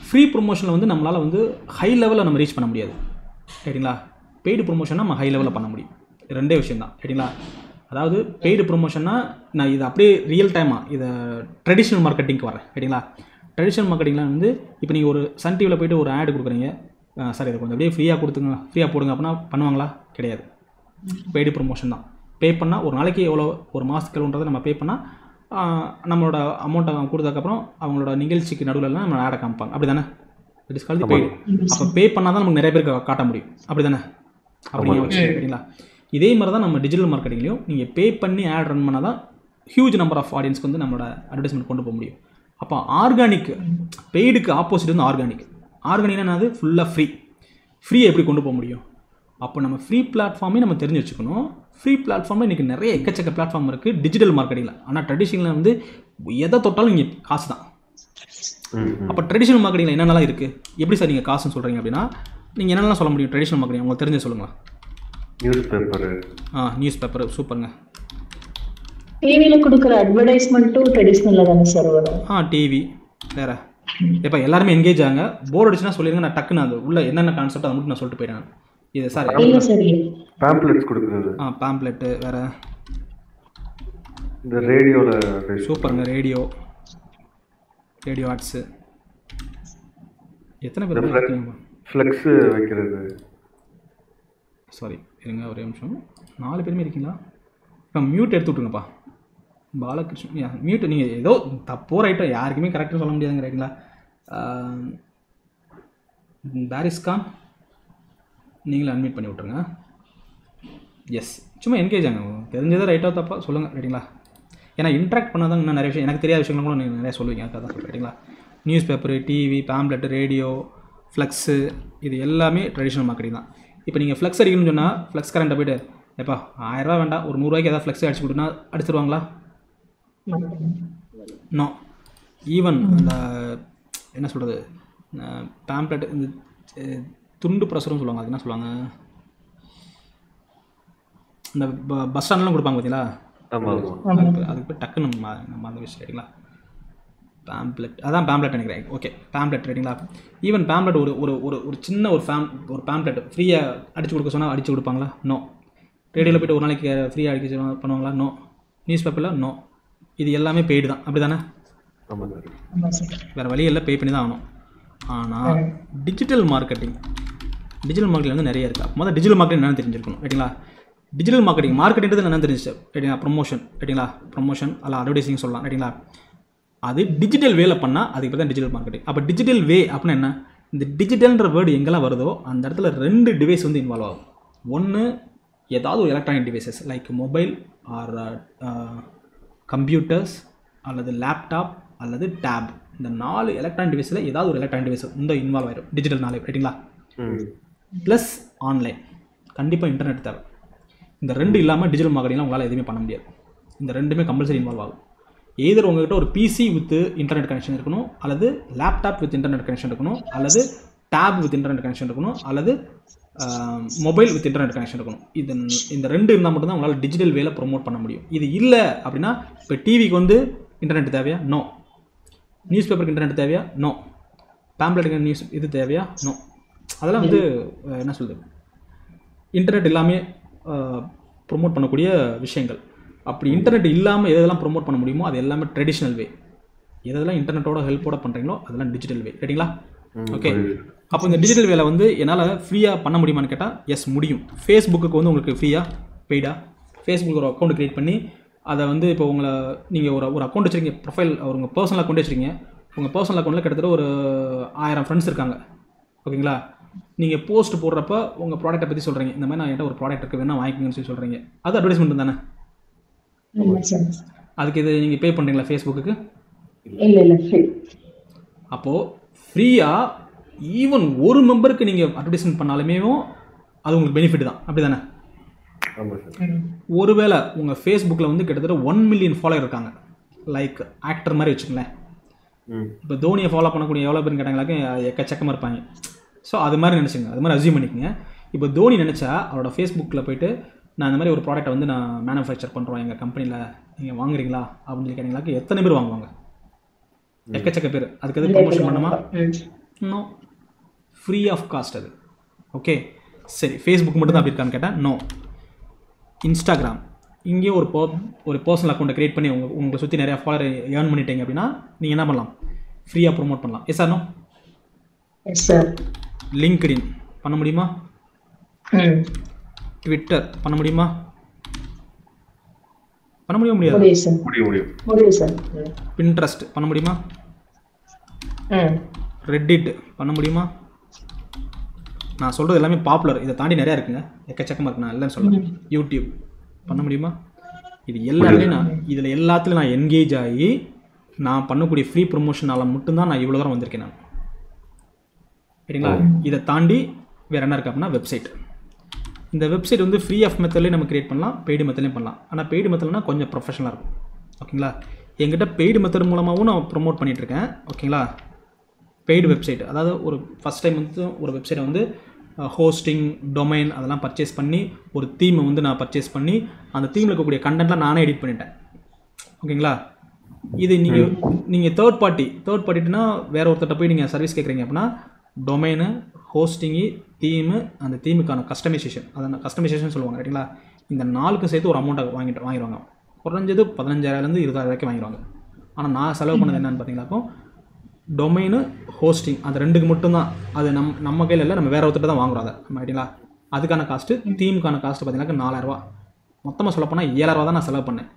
ஃப்ரீ ப்ரொமோஷனில் வந்து நம்மளால் வந்து ஹை லெவலில் நம்ம ரீச் பண்ண முடியாது, ரைட்டிங்களா. பெய்டு ப்ரொமோஷனாக நம்ம ஹை லெவலில் பண்ண முடியும். 2 விஷயம் தான், ரைட்டிங்களா. அதாவது பெய்டு ப்ரொமோஷன்னா நான் இது அப்படியே ரியல் டைமாக இதை ட்ரெடிஷ்னல் மார்க்கெட்டிங்க்கு வரேன், ரைட்டிங்களா. ட்ரெடிஷ்னல் மார்க்கெட்டிங்கில் வந்து இப்போ நீங்கள் ஒரு சன் டிவியில் போய்ட்டு ஒரு ஆடு கொடுக்குறீங்க, சார் இதை கொஞ்சம் அப்படியே ஃப்ரீயாக கொடுத்துங்க, ஃப்ரீயாக போடுங்க அப்படின்னா பண்ணுவாங்களா? கிடையாது. பெய்டு ப்ரொமோஷன் தான். பே பண்ணால் ஒரு நாளைக்கு எவ்வளோ, ஒரு மாதத்துக்கு எவ்வளோன்றதை நம்ம பே பண்ணால் நம்மளோட அமௌண்ட்டை கொடுத்ததுக்கப்புறம் அவங்களோட நிகழ்ச்சிக்கு நடுவில்லாம் நம்ம ஆடை காமிப்பாங்க, அப்படி தானே. It is called paid. அப்போ பே பண்ணால் தான் நமக்கு நிறைய பேருக்கு காட்ட முடியும், அப்படி தானே. அப்படிங்கிற வச்சு சரிங்களா. இதே மாதிரி தான் நம்ம டிஜிட்டல் மார்க்கெட்டிங்லையும் நீங்கள் பே பண்ணி ஆட் ரன் பண்ணால் தான் ஹியூஜ் நம்பர் ஆஃப் ஆடியன்ஸ்க்கு வந்து நம்மளோட அட்வர்டைஸ்மெண்ட் கொண்டு போக முடியும். அப்போ ஆர்கானிக், பெய்டுக்கு ஆப்போசிட் வந்து ஆர்கானிக். ஆர்கானிக்னா என்னது? ஃபுல்லாக ஃப்ரீயை எப்படி கொண்டு போக முடியும்? அப்போ நம்ம ஃப்ரீ பிளாட்ஃபார்மே நம்ம தெரிஞ்சு வச்சுக்கணும். ஃப்ரீ பிளாட்ஃபார்மில் இன்றைக்கி நிறைய எக்கச்சக்க பிளாட்ஃபார்ம் இருக்குது டிஜிட்டல் மார்க்கெட்டிங்கில். ஆனால் ட்ரெடிஷ்னலில் வந்து எதை தொட்டாலும் இங்கே காசு தான். அப்போ ட்ரெடிஷ்னல் மார்க்கெட்டிங்கில் என்னென்னலாம் இருக்குது? எப்படி சார் நீங்கள் காசுன்னு சொல்கிறீங்க அப்படின்னா நீங்கள் என்னென்னலாம் சொல்ல முடியும் ட்ரெடிஷ்னல் மார்க்கெட்டிங் உங்களுக்கு தெரிஞ்சு சொல்லுங்களா? நியூஸ் பேப்பர் சூப்பருங்க. டிவியில் கொடுக்குற அட்வர்டைஸ்மெண்ட்டும் ட்ரெடிஷ்னலில் தானே சார் வரும்? டிவி வேறு. இப்போ எல்லாருமே என்கேஜ் ஆங்க. போர் அடிச்சுன்னா சொல்லிடுங்க, நான் டக்குன்னு அது உள்ள என்னென்ன கான்செப்ட் அதை மட்டும் நான் சொல்லிட்டு போயிட்டேன். இது சார் பேம்ப்ளெட்ஸ் கொடுக்குறது. பேம்ப்ளெட்டு வேறு. இந்த ரேடியோவில் சூப்பருங்க. Radio ads. எத்தனை பேர் ஃப்ளெக்ஸ் வைக்கிறது? சாரி இருங்க ஒரே நிமிஷம். 4 பேருமே இருக்கீங்களா? இப்போ மியூட் எடுத்து விட்ருங்கப்பா. பாலகிருஷ்ணன் மியூட். நீங்கள் ஏதோ தப்போ ரைட்டோ யாருக்குமே கரெக்டாக சொல்ல முடியாதுங்க, ரைட்டுங்களா. பாரிஸ்கான் நீங்களும் அட்மிட் பண்ணி விட்ருங்க. எஸ், சும்மா என்கேஜ் ஆங்க. தெரிஞ்சதை ரைட்டோ தப்பா சொல்லுங்கள், ரைட்டுங்களா. ஏன்னா இன்ட்ராக்ட் பண்ணால் தான் இன்னும் நிறைய விஷயம், எனக்கு தெரியாத விஷயங்களும் கூட நீங்கள் நிறையா சொல்லுவீங்க, அதுக்காக தான் சொல்கிறேன், ரைட்டுங்களா. News paper, TV, pamphlet, radio, flex, இது எல்லாமே ட்ரெடிஷ்னல் மார்க்கெட்டிங் தான். இப்போ நீங்கள் ஃப்ளெக்ஸ் அடிக்கணும்னு சொன்னால் ஃப்ளெக்ஸ் கரண்ட்டை போய்ட்டு எப்பா 1000 ரூபா வேண்டாம், ஒரு 100 ரூபாய்க்கு ஏதாவது ஃப்ளெக்ஸ் அடிச்சு கொடுத்தா அடிச்சிருவாங்களா? நோ. ஈவன் அந்த என்ன சொல்கிறது, பேம்ப்ளெட், இந்த துண்டு பிரசுரம் சொல்லுவாங்க, அது என்ன சொல்லுவாங்க, இந்த பஸ் ஸ்டாண்ட்லாம் கொடுப்பாங்க பார்த்தீங்களா, அதுக்கு போய் டக்குன்னு நம்ம அந்த விஷயம் ரைட்டிங்களா. பேம்ப்ளெட், அதான் பேம்ப்ளெட் நினைக்கிறேன். ஓகே, பேம்ப்ளெட் ரைட்டிங்களா. ஈவன் பேம்ப்ளெட் ஒரு ஒரு ஒரு ஒரு சின்ன ஒரு பேம்ப்ளெட் ஃப்ரீயாக அடிச்சு கொடுக்க சொன்னால் அடிச்சு கொடுப்பாங்களா? நோ. ரேடியோவில் போய்ட்டு ஒரு நாளைக்கு ஃப்ரீயாக அடிக்க பண்ணுவாங்களா? நோ. நியூஸ் பேப்பரில் நோ. இது எல்லாமே பெய்டு தான், அப்படி தானே. வேறு வழி இல்லை, பே பண்ணி தான் ஆகணும். ஆனால் டிஜிட்டல் மார்க்கெட்டிங் வந்து நிறைய இருக்குது. முதல்ல டிஜிட்டல் மார்க்கெட்டிங் என்னென்னு தெரிஞ்சிருக்கணும், ரைட்டிங்களா. டிஜிட்டல் மார்க்கெட்டிங்கிறது என்ன தெரிஞ்சிச்சு, ரைட்டிங்களா. ப்ரொமோஷன் அல்ல அட்வர்டைசிங் சொல்லலாம், ரைட்டிங்களா. அது டிஜிட்டல் வேலை பண்ணால் அதுக்கு தான் டிஜிட்டல் மார்க்கெட்டிங். அப்போ டிஜிட்டல் வே அப்படின்னா என்ன? இந்த டிஜிட்டல்ன்ற வேர்டு எங்கெல்லாம் வருதோ அந்த இடத்துல 2 டிவைஸ் வந்து இன்வால்வ் ஆகும். ஒன்று ஏதாவது ஒரு electronic devices like mobile or computers அல்லது லேப்டாப் அல்லது டேப். இந்த 4 எலக்ட்ரானிக் டிவைஸில் ஏதாவது ஒரு எலக்ட்ரானிக் டிவைஸ் இந்த இன்வால்வ் ஆகிடும் டிஜிட்டல் நாளே, ரைட்டிங்களா. ப்ளஸ் ஆன்லைன், கண்டிப்பாக இன்டர்நெட் தேவை. இந்த 2 இல்லாமல் டிஜிட்டல் மார்க்கெட்டிங்லாம் உங்களால் எதுவுமே பண்ண முடியாது. இந்த 2மே கம்பல்சரி இன்வால்வ் ஆகும். எதர் உங்கள்கிட்ட ஒரு பிசி வித் இன்டர்நெட் கனெக்ஷன் இருக்கணும், அல்லது லேப்டாப் வித் இன்டர்நெட் கனெக்ஷன் இருக்கணும், அல்லது டேப் வித் இன்டர்நெட் கனெக்ஷன் இருக்கணும், அல்லது மொபைல் வித் இன்டர்நெட் கனெக்ஷன் இருக்கணும். இந்த 2 இருந்தால் மட்டும்தான் உங்களால் டிஜிட்டல் வேலை ப்ரொமோட் பண்ண முடியும். இது இல்லை அப்படின்னா, இப்போ டிவிக்கு வந்து இன்டர்நெட் தேவையா? நோ. நியூஸ் பேப்பருக்கு இன்டர்நெட் தேவையா? நோ. பேம்ப்ளெட்டுக்கு நியூஸ் இது தேவையா? நோ. அதெல்லாம் வந்து என்ன சொல்கிறது, இன்டர்நெட் எல்லாமே ப்ரொமோட் பண்ணக்கூடிய விஷயங்கள். அப்படி இன்டர்நெட் இல்லாமல் எதெல்லாம் ப்ரொமோட் பண்ண முடியுமோ அது எல்லாமே ட்ரெடிஷ்னல் வே. எதெல்லாம் இன்டர்நெட்டோட ஹெல்ப்போட பண்ணுறீங்களோ அதெல்லாம் டிஜிட்டல் வே, ரைட்டிங்களா. ஓகே, அப்போ இந்த டிஜிட்டல் வேலை வந்து என்னால் ஃப்ரீயாக பண்ண முடியுமான்னு கேட்டால் எஸ் முடியும். ஃபேஸ்புக்கு வந்து உங்களுக்கு ஃப்ரீயாக பெய்டா? ஃபேஸ்புக் ஒரு அக்கௌண்ட் க்ரியேட் பண்ணி அதை வந்து இப்போ நீங்கள் ஒரு அக்கௌண்ட் வச்சுருக்கீங்க, ப்ரொஃபைல் உங்கள் பர்சனல் அக்கௌண்ட் வச்சுருக்கீங்க, உங்கள் பர்சனல் அக்கௌண்ட்டில் கிட்டத்தட்ட ஒரு 1000 ஃப்ரெண்ட்ஸ் இருக்காங்க. ஓகேங்களா? நீங்கள் போஸ்ட் போடுறப்ப உங்கள் ப்ராடக்ட்டை பற்றி சொல்கிறீங்க. இந்த மாதிரி நான் என்கிட்ட ஒரு ப்ராடக்ட் இருக்குது, வேணா வாங்கிக்கோங்கன்னு சொல்லி சொல்கிறீங்க. அது அட்வர்டைஸ்மெண்ட் தானே? ஆமா சார். அதுக்கு இது நீங்கள் பே பண்ணுறீங்களா ஃபேஸ்புக்கு? இல்ல ஃப்ரீ. அப்போது ஃப்ரீயாக ஈவன் ஒரு மெம்பருக்கு நீங்கள் அட்வர்டைஸ்மெண்ட் பண்ணாலுமே அது உங்களுக்கு பெனிஃபிட் தான். அப்படி தானே? ஆமாம் சார். ஒருவேளை உங்கள் ஃபேஸ்புக்கில் வந்து கிட்டத்தட்ட 1 மில்லியன் ஃபாலோவர் இருக்காங்க, லைக் ஆக்டர் மாதிரி வச்சுக்கங்களேன். இப்போ தோனியை ஃபாலோ பண்ணக்கூடிய எவ்வளோ பேர் கேட்டாங்களாக்க எக்கச்சக்கமாக இருப்பாங்க. ஸோ அது மாதிரி நினச்சிங்க, அது மாதிரி அசியூம் பண்ணிக்கோங்க. இப்போ தோனி நினச்சா அவரோட ஃபேஸ்புக்கில் போயிட்டு நான் இந்த மாதிரி ஒரு ப்ராடக்ட்டை வந்து நான் மேனுஃபேக்சர் பண்ணுறோம் எங்கள் கம்பெனியில், நீங்கள் வாங்குறீங்களா அப்படின்னு சொல்லி கேட்டிங்களாக்க எத்தனை பேர் வாங்குவாங்க? எக்கச்சக்க பேர். அதுக்கு எது ப்ரொமோஷன் பண்ணுமா? நோ. ஃப்ரீ ஆஃப் காஸ்ட் அது. ஓகே சரி, ஃபேஸ்புக் மட்டும் தான் அப்படி இருக்கான்னு கேட்டால் நோ. இன்ஸ்டாகிராம், இங்கேயே ஒரு பர்சனல் அக்கௌண்ட்டை க்ரியேட் பண்ணி உங்களை சுற்றி நிறையா ஃபாலோவர் ஏர்ன் பண்ணிட்டீங்க அப்படின்னா நீங்கள் என்ன பண்ணலாம்? ஃப்ரீயாக ப்ரொமோட் பண்ணலாம். Yes or no? Yes sir. LinkedIn பண்ண முடியுமா? ட்விட்டர் பண்ண முடியுமா? பண்ண முடியாது. முடியும் சார். பின்ட்ரஸ்ட் பண்ண முடியுமா? ரெட்டிட் பண்ண முடியுமா? நான் சொல்கிறது எல்லாமே பாப்புலர். இதை தாண்டி நிறையா இருக்குங்க, எக்கச்சக்கமாக இருக்கு. நான் இல்லைன்னு சொல்கிறேன். யூடியூப் பண்ண முடியுமா? இது எல்லாத்துலேயும் இதில் எல்லாத்துலையும் நான் என்கேஜ் ஆகி நான் பண்ணக்கூடிய ஃப்ரீ ப்ரொமோஷனால் மட்டும்தான் நான் இவ்வளோ தூரம் வந்திருக்கேன் நான். சரிங்களா? இதை தாண்டி வேறு என்ன இருக்குது அப்படின்னா வெப்சைட். இந்த வெப்சைட் வந்து ஃப்ரீ ஆஃப் மெத்தட்லேயும் நம்ம கிரியேட் பண்ணலாம், பெய்டு மெத்தட்லேயும் பண்ணலாம். ஆனால் பெய்டு மெத்தட்னா கொஞ்சம் ப்ரொஃபஷனலாக இருக்கும். ஓகேங்களா? என்கிட்ட பெய்டு மெத்தட் மூலமாகவும் நான் ப்ரொமோட் பண்ணிகிட்ருக்கேன். ஓகேங்களா? பெய்டு வெப்சைட், அதாவது ஒரு ஃபஸ்ட் டைம் வந்து ஒரு வெப்சைட்டை வந்து ஹோஸ்டிங், டொமைன் அதெல்லாம் பர்ச்சேஸ் பண்ணி ஒரு தீமை வந்து நான் பர்ச்சேஸ் பண்ணி அந்த தீமில் இருக்கக்கூடிய கண்டென்ட்லாம் நானே எடிட் பண்ணிட்டேன். ஓகேங்களா? இது நீங்கள் தேர்ட் பார்ட்டினா வேறு ஒருத்தர்கிட்ட போய் நீங்கள் சர்வீஸ் கேட்குறீங்க அப்படின்னா டொமைனு, ஹோஸ்டிங்கு, தீமு, அந்த தீமுக்கான கஸ்டமைசேஷன், அதை கஸ்டமைசேஷன் சொல்லுவாங்க. ரைட்டுங்களா? இந்த 4க்கும் சேர்த்து ஒரு அமௌண்ட்டை வாங்கிடுவாங்க. குறைஞ்சது 15,000 20,000 வரைக்கும் வாங்கிடுவாங்க. ஆனால் நான் செலவு பண்ணது என்னென்னு பார்த்தீங்கன்னாக்கோ டொமைனு, ஹோஸ்டிங் அந்த 2க்கு மட்டும்தான். அது நம்ம கையில் இல்லை, நம்ம வேறு ஒருத்தர் தான் வாங்குறோம் அதை. ரைட்டுங்களா? அதுக்கான காஸ்ட்டு, தீமுக்கான காஸ்ட்டு பார்த்தீங்கன்னாக்கா 4,000. மொத்தமாக சொல்லப்போனால் 7,000 தான் நான் செலவு பண்ணேன்.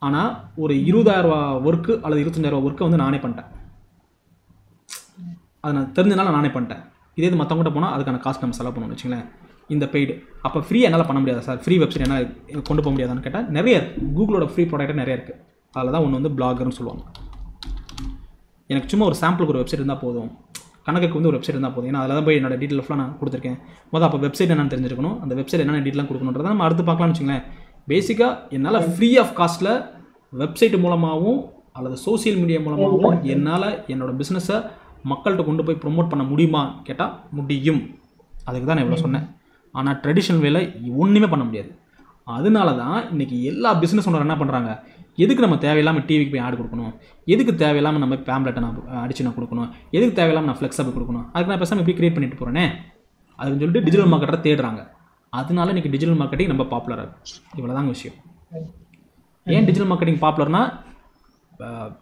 ஆனால் ஒரு 20,000 ஒர்க்கு அல்லது 25,000 ஒர்க்கை வந்து நானே பண்ணிட்டேன். அதை நான் தெரிஞ்சதுனால நானே பண்ணிட்டேன். இதே இது மற்றவங்ககிட்ட போனால் அதுக்கான காஸ்ட் நம்ம செலவு பண்ணணும்னு வச்சுங்களேன். இந்த பெய்டு அப்போ ஃப்ரீயாக என்னால் பண்ண முடியாது சார், ஃப்ரீ வெப்சைட் என்னால் கொண்டு போக முடியாதான்னு கேட்டால் நிறைய இருக்குது. கூகுளோட ஃப்ரீ ப்ராடக்ட் நிறைய இருக்குது. அதில் தான் ஒன்று வந்து பிளாகர்னு சொல்லுவாங்க. எனக்கு சும்மா ஒரு சாம்பிளுக்கு ஒரு வெப்சைட் இருந்தால் போதும், கணக்குக்கு வந்து ஒரு வெப்சைட் இருந்தால் போதும். ஏன்னா அதில் தான் போய் என்னோட டீட்டெயில் ஃபுல்லாக நான் கொடுத்துருக்கேன். அப்போ வெப்சைட் என்னென்னு தெரிஞ்சிருக்கணும், அந்த வெப்சைட் என்னென்ன டீட்டெயிலாம் கொடுக்கணுன்றதை நம்ம அடுத்து பார்க்கலாம்னு வச்சுங்களேன். பேசிக்காக என்னால் ஃப்ரீ ஆஃப் காஸ்ட்டில் வெப்சைட் மூலமாகவும் அல்லது சோசியல் மீடியா மூலமாகவும் என்னால் என்னோடய பிஸ்னஸை மக்கள்கிட்ட கொண்டு போய் ப்ரொமோட் பண்ண முடியுமா கேட்டால் முடியும். அதுக்கு தான் நான் இவ்வளோ சொன்னேன். ஆனால் ட்ரெடிஷ்னல் வேலை ஒன்றுமே பண்ண முடியாது. அதனால தான் இன்றைக்கி எல்லா பிஸ்னஸ் ஓனர் என்ன பண்ணுறாங்க, எதுக்கு நம்ம தேவையில்லாமல் டிவிக்கு போய் ஆட் கொடுக்கணும், எதுக்கு தேவையில்லாமல் நம்ம பேம்ப்ளெட்டை நான் அடிச்சு நான் கொடுக்கணும், எதுக்கு தேவையில்லாமல் நான் ஃப்ளெக்ஸபிள் கொடுக்கணும், அதுக்கு நான் பேசாமல் இப்படி க்ரியேட் பண்ணிட்டு போகிறேனே அதுன்னு சொல்லிட்டு டிஜிட்டல் மார்க்கெட்டை தேடுறாங்க. அதனால இன்றைக்கி டிஜிட்டல் மார்க்கெட்டிங் ரொம்ப பாப்புலராக இருக்குது. இவ்வளோ தாங்க விஷயம். ஏன் டிஜிட்டல் மார்க்கெட்டிங் பாப்புலர்னா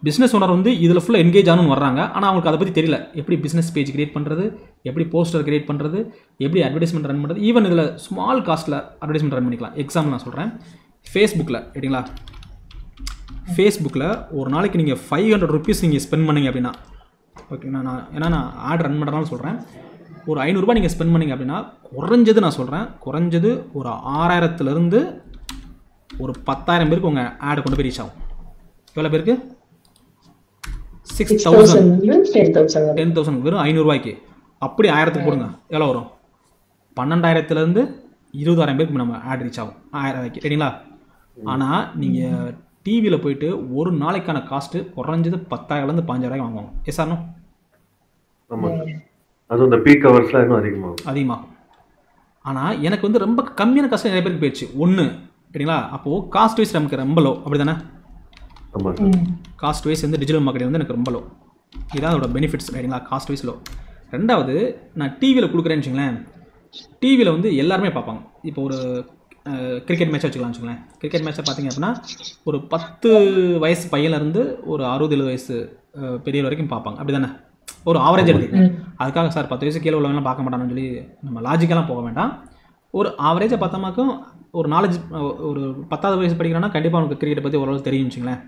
பிஸ்னஸ் ஓனர் வந்து இதில் ஃபுல்லாக என்கேஜ் ஆகணும்னு வர்றாங்க. ஆனால் அவங்களுக்கு அதை பற்றி தெரியல. எப்படி பிஸ்னஸ் பேஜ் கிரியேட் பண்ணுறது, எப்படி போஸ்டர் கிரியேட் பண்ணுறது, எப்படி அட்வர்டைஸ்மெண்ட் ரன் பண்ணுறது. ஈவன் இதில் ஸ்மால் காஸ்ட்டில் அட்வர்டைஸ்மெண்ட் ரன் பண்ணிக்கலாம். எக்ஸாம்பிள் நான் சொல்கிறேன். ஃபேஸ்புக்கில் ரைட்டுங்களா, ஃபேஸ்புக்கில் ஒரு நாளைக்கு நீங்கள் 500 rupees நீங்கள் ஸ்பெண்ட் பண்ணிங்க அப்படின்னா, ஓகேங்களா, நான் ஆட் ரன் பண்ணுறதுனால சொல்கிறேன், ஒரு 500 ரூபாய் நீங்கள் ஸ்பெண்ட் பண்ணிங்க அப்படின்னா குறைஞ்சது நான் சொல்கிறேன், குறைஞ்சது ஒரு 6,000 ஒரு 10,000 பேருக்கு உங்கள் ஆடை கொண்டு போய் ரீச் ஆகும். எவ்வளோ பேருக்கு? 6,000 10,000 வெறும் 500 ரூபாய்க்கு. அப்படி 1000க்கு போடுங்க, எவ்வளோ வரும்? 12,000 20,000 பேருக்கு நம்ம ஆட் ரீச் ஆகும் 1000 ரூபாய்க்கு. சரிங்களா? ஆனால் நீங்கள் டிவியில் போயிட்டு ஒரு நாளைக்கான காஸ்ட்டு குறைஞ்சது 10,000 15,000 வாங்குவாங்க. Yes or no? ஆமாம். அது இந்த பீக் ஹவர்ஸ்லாம் இன்னும் அதிகமாகும். ஆனால் எனக்கு வந்து ரொம்ப கம்மியான காஸ்ட்டு நிறைய பேருக்கு போயிடுச்சு. ஒன்று சரிங்களா? அப்போது காஸ்ட் வைஸ் நமக்கு ரொம்ப லோ. அப்படி தானே? காஸ்ட் வைஸ் வந்து டிஜிட்டல் மார்க்கெட்டிங் வந்து எனக்கு ரொம்ப லோ. இதுதான் அதோட பெனிஃபிட்ஸ். ரைட்டுங்களா? Cost wise low. ரெண்டாவது, நான் டிவியில் கொடுக்குறேன்னு வச்சுங்களேன், டிவியில் வந்து எல்லாருமே பார்ப்பாங்க. இப்போ ஒரு கிரிக்கெட் மேட்ச் வச்சுக்கலாம்னு வச்சுங்களேன். கிரிக்கெட் மேட்ச்சை பார்த்தீங்க அப்படின்னா ஒரு 10 வயசு பையன்லேருந்து ஒரு 60-70 வயசு பெரியவர் வரைக்கும் பார்ப்பாங்க. அப்படி தானே? ஒரு ஆவரேஜ் எடுத்துக்கங்க. அதுக்காக சார் 10 வயசு கீழே உள்ளவங்களாம் பார்க்க மாட்டான்னு சொல்லி நம்ம லாஜிக்கெல்லாம் போக வேண்டாம். ஒரு ஆவரேஜாக பார்த்தோமாக்கும் ஒரு நாலேஜ், ஒரு 10வது வயசு படிக்கிறான்னா கண்டிப்பாக அவனுக்கு கிரிக்கெட்டை பற்றி ஓரளவு தெரியும் வச்சுங்களேன்.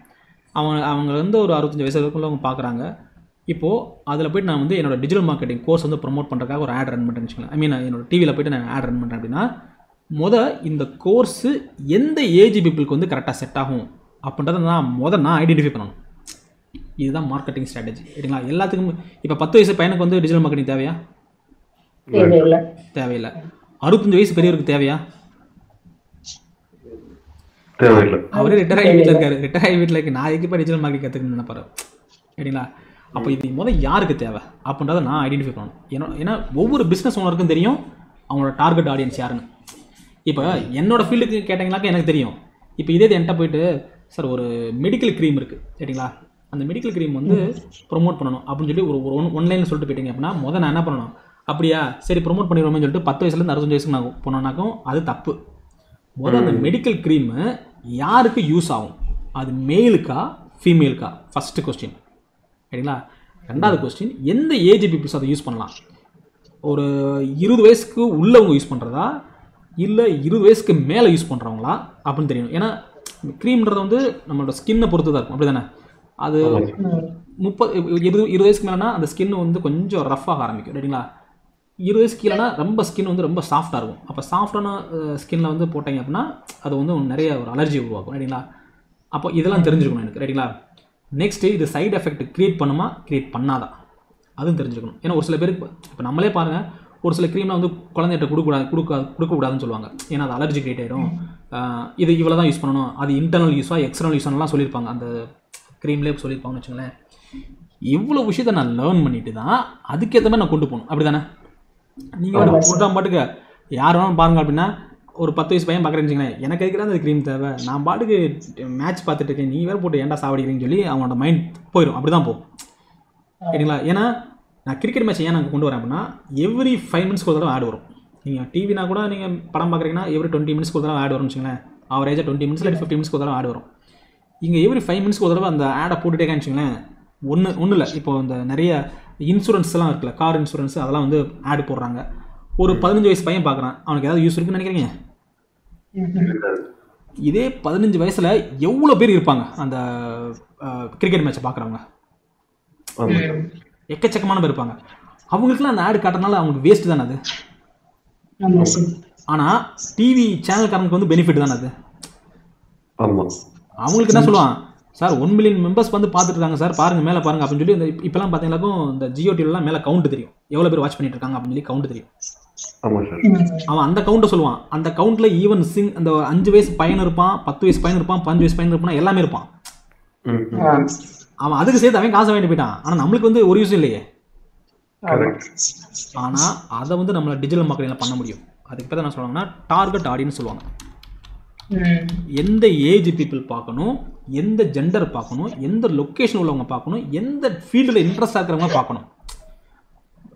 அவங்க வந்து ஒரு 65 வயசு வரைக்கும் அவங்க பார்க்குறாங்க. இப்போது அதில் போய்ட்டு நான் வந்து என்னோட டிஜிட்டல் மார்க்கெட்டிங் கோர்ஸ் வந்து ப்ரொமோட் பண்ணுறதுக்காக ஒரு ஆட் ரன் பண்ணுறேன்னு வச்சுக்கோங்களேன். ஐ மீன் என்னோட டிவியில் போய்ட்டு நான் ஆட் ரன் பண்ணுறேன் அப்படின்னா இந்த கோர்ஸு எந்த ஏஜ் பீப்புளுக்கு வந்து கரெக்டாக செட் ஆகும் அப்படின்றத நான் ஐடென்டிஃபை பண்ணணும். இதுதான் மார்க்கெட்டிங் ஸ்ட்ராட்டஜி. சரிங்களா? எல்லாத்துக்கும் இப்போ 10 வயசு பையனுக்கு வந்து டிஜிட்டல் மார்க்கெட்டிங் தேவையா? தேவையில்லை. 65 வயசு பெரியவருக்கு தேவையா? தேவையில்லை. அவரே ரிட்டையர் ஆகி வீட்டில் இருக்காரு. ரிட்டையர் ஆகி வீட்டில் இருக்கு. நான் எதுக்கு டிஜிட்டல் மார்க்கெட்டிங் கற்றுக்கணும்னு நினைப்பாரு. சரிங்களா? அப்போ இது யாருக்கு தேவை அப்படின்றத நான் ஐடென்டிஃபை பண்ணணும். ஏன்னா ஒவ்வொரு பிஸ்னஸ் ஓனருக்கும் தெரியும் அவங்களோட டார்கெட் ஆடியன்ஸ் யாருன்னு. இப்போ என்னோடய ஃபீல்டுக்கு கேட்டிங்கனாக்கா எனக்கு தெரியும். இப்போ இதே என்கிட்ட போயிட்டு சார் ஒரு மெடிக்கல் க்ரீம் இருக்குது, சரிங்களா, அந்த மெடிக்கல் க்ரீம் வந்து ப்ரொமோட் பண்ணணும் அப்படின்னு சொல்லி ஒரு ஒன்லைனில் சொல்லிட்டு போயிட்டீங்க அப்படின்னா நான் என்ன பண்ணணும், அப்படியா சரி ப்ரொமோட் பண்ணிடுவோம்னு சொல்லிட்டு 10 வயசுலேருந்து 65 வயசுக்கு நான் போனோன்னாக்கும் அது தப்பு. அந்த மெடிக்கல் க்ரீமு யாருக்கு யூஸ் ஆகும், அது மேலுக்கா ஃபீமேலுக்கா, ஃபஸ்ட்டு கொஸ்டின். சரிங்களா? ரெண்டாவது கொஸ்டின், எந்த ஏஜ் பீப்புள்ஸ் அதை யூஸ் பண்ணலாம். ஒரு 20 வயசுக்கு உள்ளவங்க யூஸ் பண்ணுறதா இல்லை 20 வயசுக்கு மேலே யூஸ் பண்ணுறவங்களா அப்படின்னு தெரியணும். ஏன்னா க்ரீம்ன்றது வந்து நம்மளோட ஸ்கின்னை பொறுத்து தான் இருக்கும். அப்படி தானே? அது 20 வயசுக்கு மேலேனா அந்த ஸ்கின் வந்து கொஞ்சம் ரஃப்பாக ஆரம்பிக்கும். சரிங்களா? 20 வயசுக்கு கீழேனா ரொம்ப ஸ்கின் வந்து ரொம்ப சாஃப்டாக இருக்கும். அப்போ சாஃப்டான ஸ்கின்னில் வந்து போட்டிங்க அப்படின்னா அது வந்து நிறைய ஒரு அலர்ஜி உருவாக்கும். சரிங்களா? அப்போ இதெல்லாம் தெரிஞ்சுக்கணும் எனக்கு. சரிங்களா? நெக்ஸ்ட்டு இது சைடு எஃபெக்ட் க்ரியேட் பண்ணுமா க்ரியேட் பண்ணாதா அதுவும் தெரிஞ்சுக்கணும். ஏன்னா ஒரு சில பேருக்கு இப்போ நம்மளே பாருங்கள், ஒரு சில க்ரீம்லாம் வந்து குழந்தைகிட்ட கொடுக்கக்கூடாதுன்னு சொல்லுவாங்க. ஏன்னா அது அலர்ஜி க்ரியேட் ஆகிடும். இது இவ்வளோ தான் யூஸ் பண்ணணும், அது இன்டர்னல் யூஸாக எக்ஸ்டர்னல் யூஸானலாம் சொல்லியிருப்பாங்க. அந்த க்ரீம்லேயே சொல்லியிருப்பாங்கன்னு வச்சுங்களேன். இவ்வளோ விஷயத்தை நான் லேர்ன் பண்ணிட்டு தான் அதுக்கேற்ற மாதிரி நான் கொண்டு போகணும். அப்படி தானே? நீங்கள் போட்டால் பாட்டுக்கு யார் வேணாலும் பாருங்க அப்படின்னா ஒரு 10 வயசு பையன் பார்க்குறேன்னு வச்சுங்களேன், எனக்கு எதுக்கு அந்த க்ரீம் தேவை, நான் பாட்டுக்கு மேட்ச் பார்த்துட்டு இருக்கேன், நீ வேறு போட்டு ஏன்டா சாவடிக்கிறீங்கன்னு சொல்லி அவனோட மைண்ட் போயிடும். அப்படி தான் போகும். சரிங்களா? ஏன்னா நான் கிரிக்கெட் மேட்ச் ஏன் நாங்கள் கொண்டு வரேன் அப்படின்னா எவ்ரி 5 மினிட்ஸ்க்கு ஒரு தடவை ஆட் வரும். நீங்கள் டிவினா கூட நீங்கள் படம் பார்க்குறீங்கன்னா எவ்ரி 20 மினிட்ஸ்க்கு ஒரு தடவை ஆட் வரும்னு வச்சுங்களேன். அவரேஜாக 20 மினிட்ஸ் இல்லை 15 மினிட்ஸ்க்கு ஒரு தடவை ஆட் வரும். இங்கே எவ்ரி 5 மினிட்ஸ்க்கு ஒரு தடவை அந்த ஆடை போட்டுட்டே வச்சுங்களேன். ஒன்றும் இல்லை, இப்போ இந்த நிறைய இன்சூரன்ஸ்லாம் இருக்குல்ல, கார் இன்சூரன்ஸ், அதெல்லாம் வந்து ஆடு போடுறாங்க. ஒரு 15 வயசு பையன் பார்க்குறான், அவனுக்கு ஏதாவது யூஸ் இருக்குன்னு நினைக்கிறீங்க? இதே 15 வயசில் எவ்வளோ பேர் இருப்பாங்க அந்த கிரிக்கெட் மேட்சை பார்க்குறவங்க? எக்கச்சக்கமான பேர் இருப்பாங்க. அவங்களுக்குலாம் அந்த ஆடு காட்டுறதுனால அவங்களுக்கு வேஸ்ட் தானே அது. ஆனால் டிவி சேனல்காரனுக்கு வந்து பெனிஃபிட் தானே அது. அவங்களுக்கு என்ன சொல்லுவான், சார் 1 மில்லியன் மெம்பர்ஸ் வந்து பார்த்துட்டு இருக்காங்க சார், பாருங்கள் மேலே பாருங்கள் அப்படின்னு சொல்லி. இந்த இப்போலாம் பார்த்தீங்கன்னாக்கும் இந்த ஜியோ டிவிலாம் மேலே கவுண்ட் தெரியும், எவ்வளோ பேர் வாட்ச் பண்ணிட்டு இருக்காங்க அப்படின்னு சொல்லி கவுண்ட் தெரியும். அவன் அந்த கவுண்ட்டை சொல்லுவான். அந்த கவுண்ட்டில் ஈவன் அந்த 5 வயசு பையன் இருப்பான், 10 வயசு பையன் இருப்பான், 15 வயசு பையன் இருப்பான், எல்லாமே இருப்பான். அவன் அதுக்கு சேர்த்து அவன் காசை வாங்கிட்டு போயிட்டான். ஆனால் நம்மளுக்கு வந்து ஒரு யூஸ் இல்லையே. ஆனால் அதை வந்து நம்மளை டிஜிட்டல் மார்க்கெட்டிங்கில் பண்ண முடியும். அதுக்கு பேர் என்ன சொல்லுவாங்கன்னா டார்கெட் ஆடியன்ஸ் சொல்லுவாங்க. எந்த ஏஜ் பீப்புள் பார்க்கணும், எந்த ஜெண்டர் பார்க்கணும், எந்த லொக்கேஷன் உள்ளவங்க பார்க்கணும், எந்த ஃபீல்டில் இன்ட்ரெஸ்ட் ஆகிறவங்க பார்க்கணும்.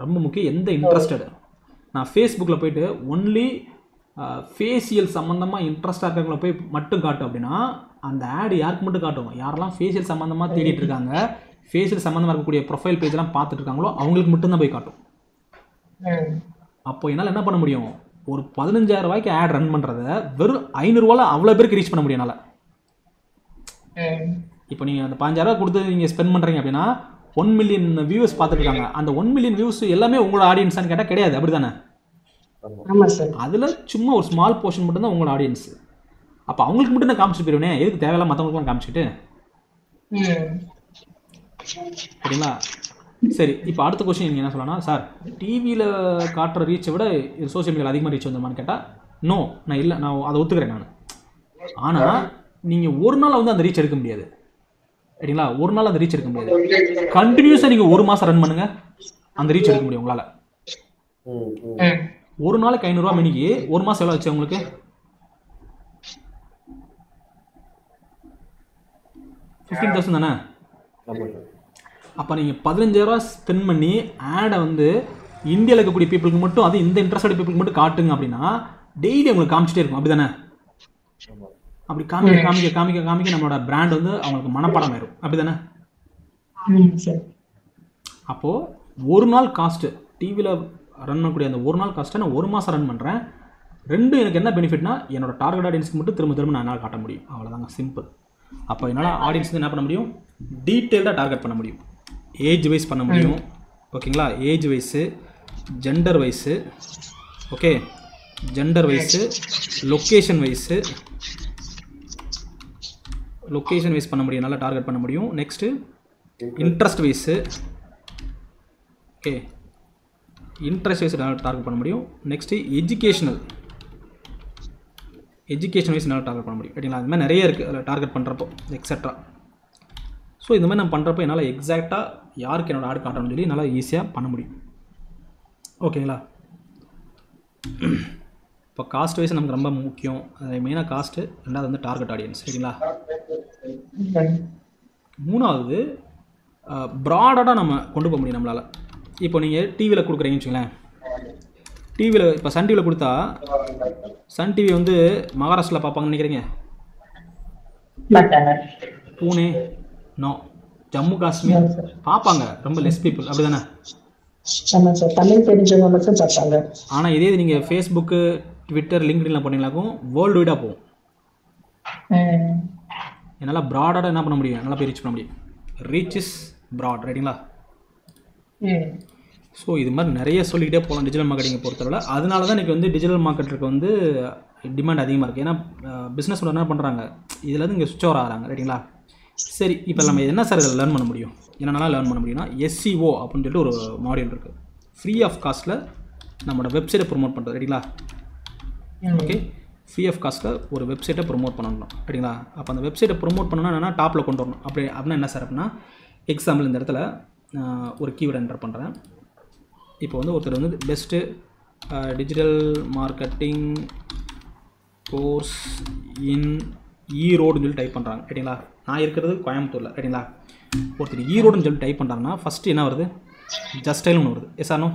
ரொம்ப முக்கியம், எந்த இன்ட்ரெஸ்டட். நான் ஃபேஸ்புக்கில் போயிட்டு ஒன்லி ஃபேஷியல் சம்மந்தமாக இன்ட்ரெஸ்டாக இருக்கிறவங்கள போய் மட்டும் காட்டும் அப்படின்னா அந்த ஆடு யாருக்கு மட்டும் காட்டும், யாரெல்லாம் ஃபேஷியல் சம்மந்தமாக தேடிட்டு இருக்காங்க, ஃபேஷியல் சம்மந்தமாக இருக்கக்கூடிய ப்ரொஃபைல் பேஜெலாம் பார்த்துட்டு இருக்காங்களோ அவங்களுக்கு மட்டும்தான் போய் காட்டும். அப்போ என்னால் என்ன பண்ண முடியும், ஒரு 15,000 ரூபாய்க்கு ஆட் ரன் பண்ணுறத வெறும் 500 ரூபாயில் அவ்வளோ பேருக்கு ரீச் பண்ண முடியும் என்னால். இப்போ நீங்கள் அந்த 15,000 ரூபா கொடுத்து நீங்கள் ஸ்பெண்ட் பண்ணுறீங்க அப்படின்னா 1 மில்லியன் வியூவர்ஸ் பார்த்துட்டு இருக்காங்க. அந்த 1 மில்லியன் வியூஸ் எல்லாமே உங்களோட ஆடியன்ஸான்னு கேட்டால் கிடையாது. அப்படி தானே? அதில் சும்மா ஒரு ஸ்மால் போர்ஷன் மட்டும்தான் உங்களோட ஆடியன்ஸ். அப்போ அவங்களுக்கு மட்டும் நான் காமிச்சிட்டு போயிடுவேன், எதுக்கு தேவையில்லாம் மற்றவங்களுக்குலாம் காமிச்சிட்டு. சரிங்களா? சரி, இப்போ அடுத்த கொஸ்டின் நீங்கள் என்ன சொல்லலாம், சார் டிவியில் காட்டுற ரீச்சை விட சோஷியல் மீடியாவில் அதிகமாக ரீச் வந்துருமான்னு கேட்டால் நோ, நான் இல்லை, நான் அதை ஒத்துக்கிறேன் நான். ஆனால் நீங்கள் ஒரு நாள் வந்து அந்த ரீச் எடுக்க முடியாது. சரிங்களா? ஒரு நாள் அந்த ரீச் எடுக்க முடியாது. கண்டினியூஸாக நீங்கள் 1 மாதம் ரன் பண்ணுங்கள், அந்த ரீச் எடுக்க முடியும் உங்களால். ஒரு நாளைக்கு 500 ரூபா மணிக்கு 1 மாதம் எவ்வளோ ஆச்சு உங்களுக்கு? 15,000 தானே? அப்போ நீங்கள் 15,000 ரூபா ஸ்பெண்ட் பண்ணி ஆடை வந்து இந்தியாவில் இருக்கக்கூடிய பீப்புளுக்கு மட்டும், அது இந்த இன்ட்ரெஸ்டட் பீப்புளுக்கு மட்டும் காட்டுங்க அப்படின்னா டெய்லி உங்களுக்கு காமிச்சிட்டே இருக்கும். அப்படி தானே? அப்படி காமிக்க காமிக்க காமிக்க காமிக்க நம்மளோட பிராண்ட் வந்து அவங்களுக்கு மனப்பாடம் ஆயிடும். அப்படி தானே? அப்போது ஒரு நாள் காஸ்ட்டு டிவியில் ரன் பண்ணக்கூடிய அந்த ஒரு நாள் காஸ்ட்டை நான் 1 மாதம் ரன் பண்ணுறேன். எனக்கு என்ன பெனிஃபிட்னா என்னோட டார்கெட் ஆடியன்ஸ்க்கு மட்டும் திரும்ப திரும்ப நான் என்னால் காட்ட முடியும். அவ்வளோதாங்க, சிம்பிள். அப்போ என்னால் ஆடியன்ஸ் என்ன பண்ண முடியும், டீட்டெயில்டாக டார்கெட் பண்ண முடியும். ஏஜ் வைஸ் பண்ண முடியும். ஓகேங்களா, age wise, gender wise, okay, gender wise, location wise, location wise பண்ண முடியும், நல்லா டார்கெட் பண்ண முடியும். Next interest wise, okay, interest wise நல்லா டார்கெட் பண்ண முடியும். நெக்ஸ்ட்டு எஜுகேஷன் வைஸ் நல்லா டார்கெட் பண்ண முடியும். ரைட்டுங்களா, அது மாதிரி நிறைய இருக்குது அதில் டார்கெட் பண்ணுறப்போ எக்ஸட்ரா. ஸோ இந்த மாதிரி நான் பண்ணுறப்போ என்னால் எக்ஸாக்டாக யாருக்கு என்னோடய ஆட் காட்டணும்னு சொல்லி நல்லா ஈஸியாக பண்ண முடியும். ஓகேங்களா, இப்போ காஸ்ட் வைஸ் நமக்கு ரொம்ப முக்கியம். அது மெயினாக காஸ்ட்டு, ரெண்டாவது வந்து டார்கெட் ஆடியன்ஸ். சரிங்களா, மூணாவது ப்ராடாக நம்ம கொண்டு போக முடியும் நம்மளால். இப்போ நீங்கள் டிவியில் கொடுக்குறீங்கன்னு வச்சுங்களேன், டிவியில் இப்போ சன் டிவியில் கொடுத்தா சன் டிவி வந்து மகாராஷ்டிராவில் பார்ப்பாங்கன்னு நினைக்கிறீங்க? பூனே, நோ, ஜம்மு காஷ்மீர் பார்ப்பாங்க, ரொம்ப லெஸ் பீப்புள், அப்படி தானே? தமிழ் தெரிஞ்சவங்க மட்டும் பார்ப்பாங்க. ஆனால் இதே நீங்கள் ஃபேஸ்புக்கு, ட்விட்டர், லிங்க்டின்ல போனீங்களாக்கும் வேர்ல்டு வைடாக போகும். என்னால் ப்ராடாக என்ன பண்ண முடியும், நல்லா போய் ரீச் பண்ண முடியும். Reach is broad. ரைட்டுங்களா? ஸோ இது மாதிரி நிறைய சொல்லிக்கிட்டே போகலாம் டிஜிட்டல் மார்க்கெட்டிங்கை பொறுத்தவரை. அதனால தான் இன்றைக்கி வந்து டிஜிட்டல் மார்க்கெட்டுக்கு வந்து டிமாண்ட் அதிகமாக இருக்குது. ஏன்னா பிஸ்னஸ் என்ன பண்ணுறாங்க, இதில் வந்து இங்கே சுவிட்ச் ஓவர் ஆகிறாங்க. ரைட்டுங்களா? சரி, இப்போ நம்ம என்ன சார் இதில் லேர்ன் பண்ண முடியும், என்னென்னலாம் லேர்ன் பண்ண முடியும்னா, SEO அப்படின்னு சொல்லிட்டு ஒரு மாடியூல் இருக்குது. ஃப்ரீ ஆஃப் காஸ்ட்டில் நம்மளோட வெப்சைட்டை ப்ரொமோட் பண்ணுறது. ரைட்டுங்களா? ஓகே, ஃப்ரீ ஆஃப் காஸ்ட்டில் ஒரு வெப்சைட்டை ப்ரொமோட் பண்ணணும். ரைட்டுங்களா? அப்போ அந்த வெப்சைட்டை ப்ரொமோட் பண்ணணும்னா என்னென்னா டாப்பில் கொண்டு வரணும். அப்படின்னா என்ன சார் அப்படின்னா, எக்ஸாம்பிள் இந்த இடத்துல ஒரு கீவேர்டு என்டர் பண்ணுறேன். இப்போ வந்து ஒருத்தர் வந்து best digital marketing course in ஈரோடுன்னு சொல்லி டைப் பண்ணுறாங்க. ரைட்டுங்களா? நான் இருக்கிறது கோயம்புத்தூரில். ரைட்டுங்களா? ஒருத்தர் ஈரோடுன்னு சொல்லி டைப் பண்ணுறாங்கன்னா ஃபஸ்ட்டு என்ன வருது, ஜஸ்டைல்னு ஒன்று வருது. எஸ் ஆனோ?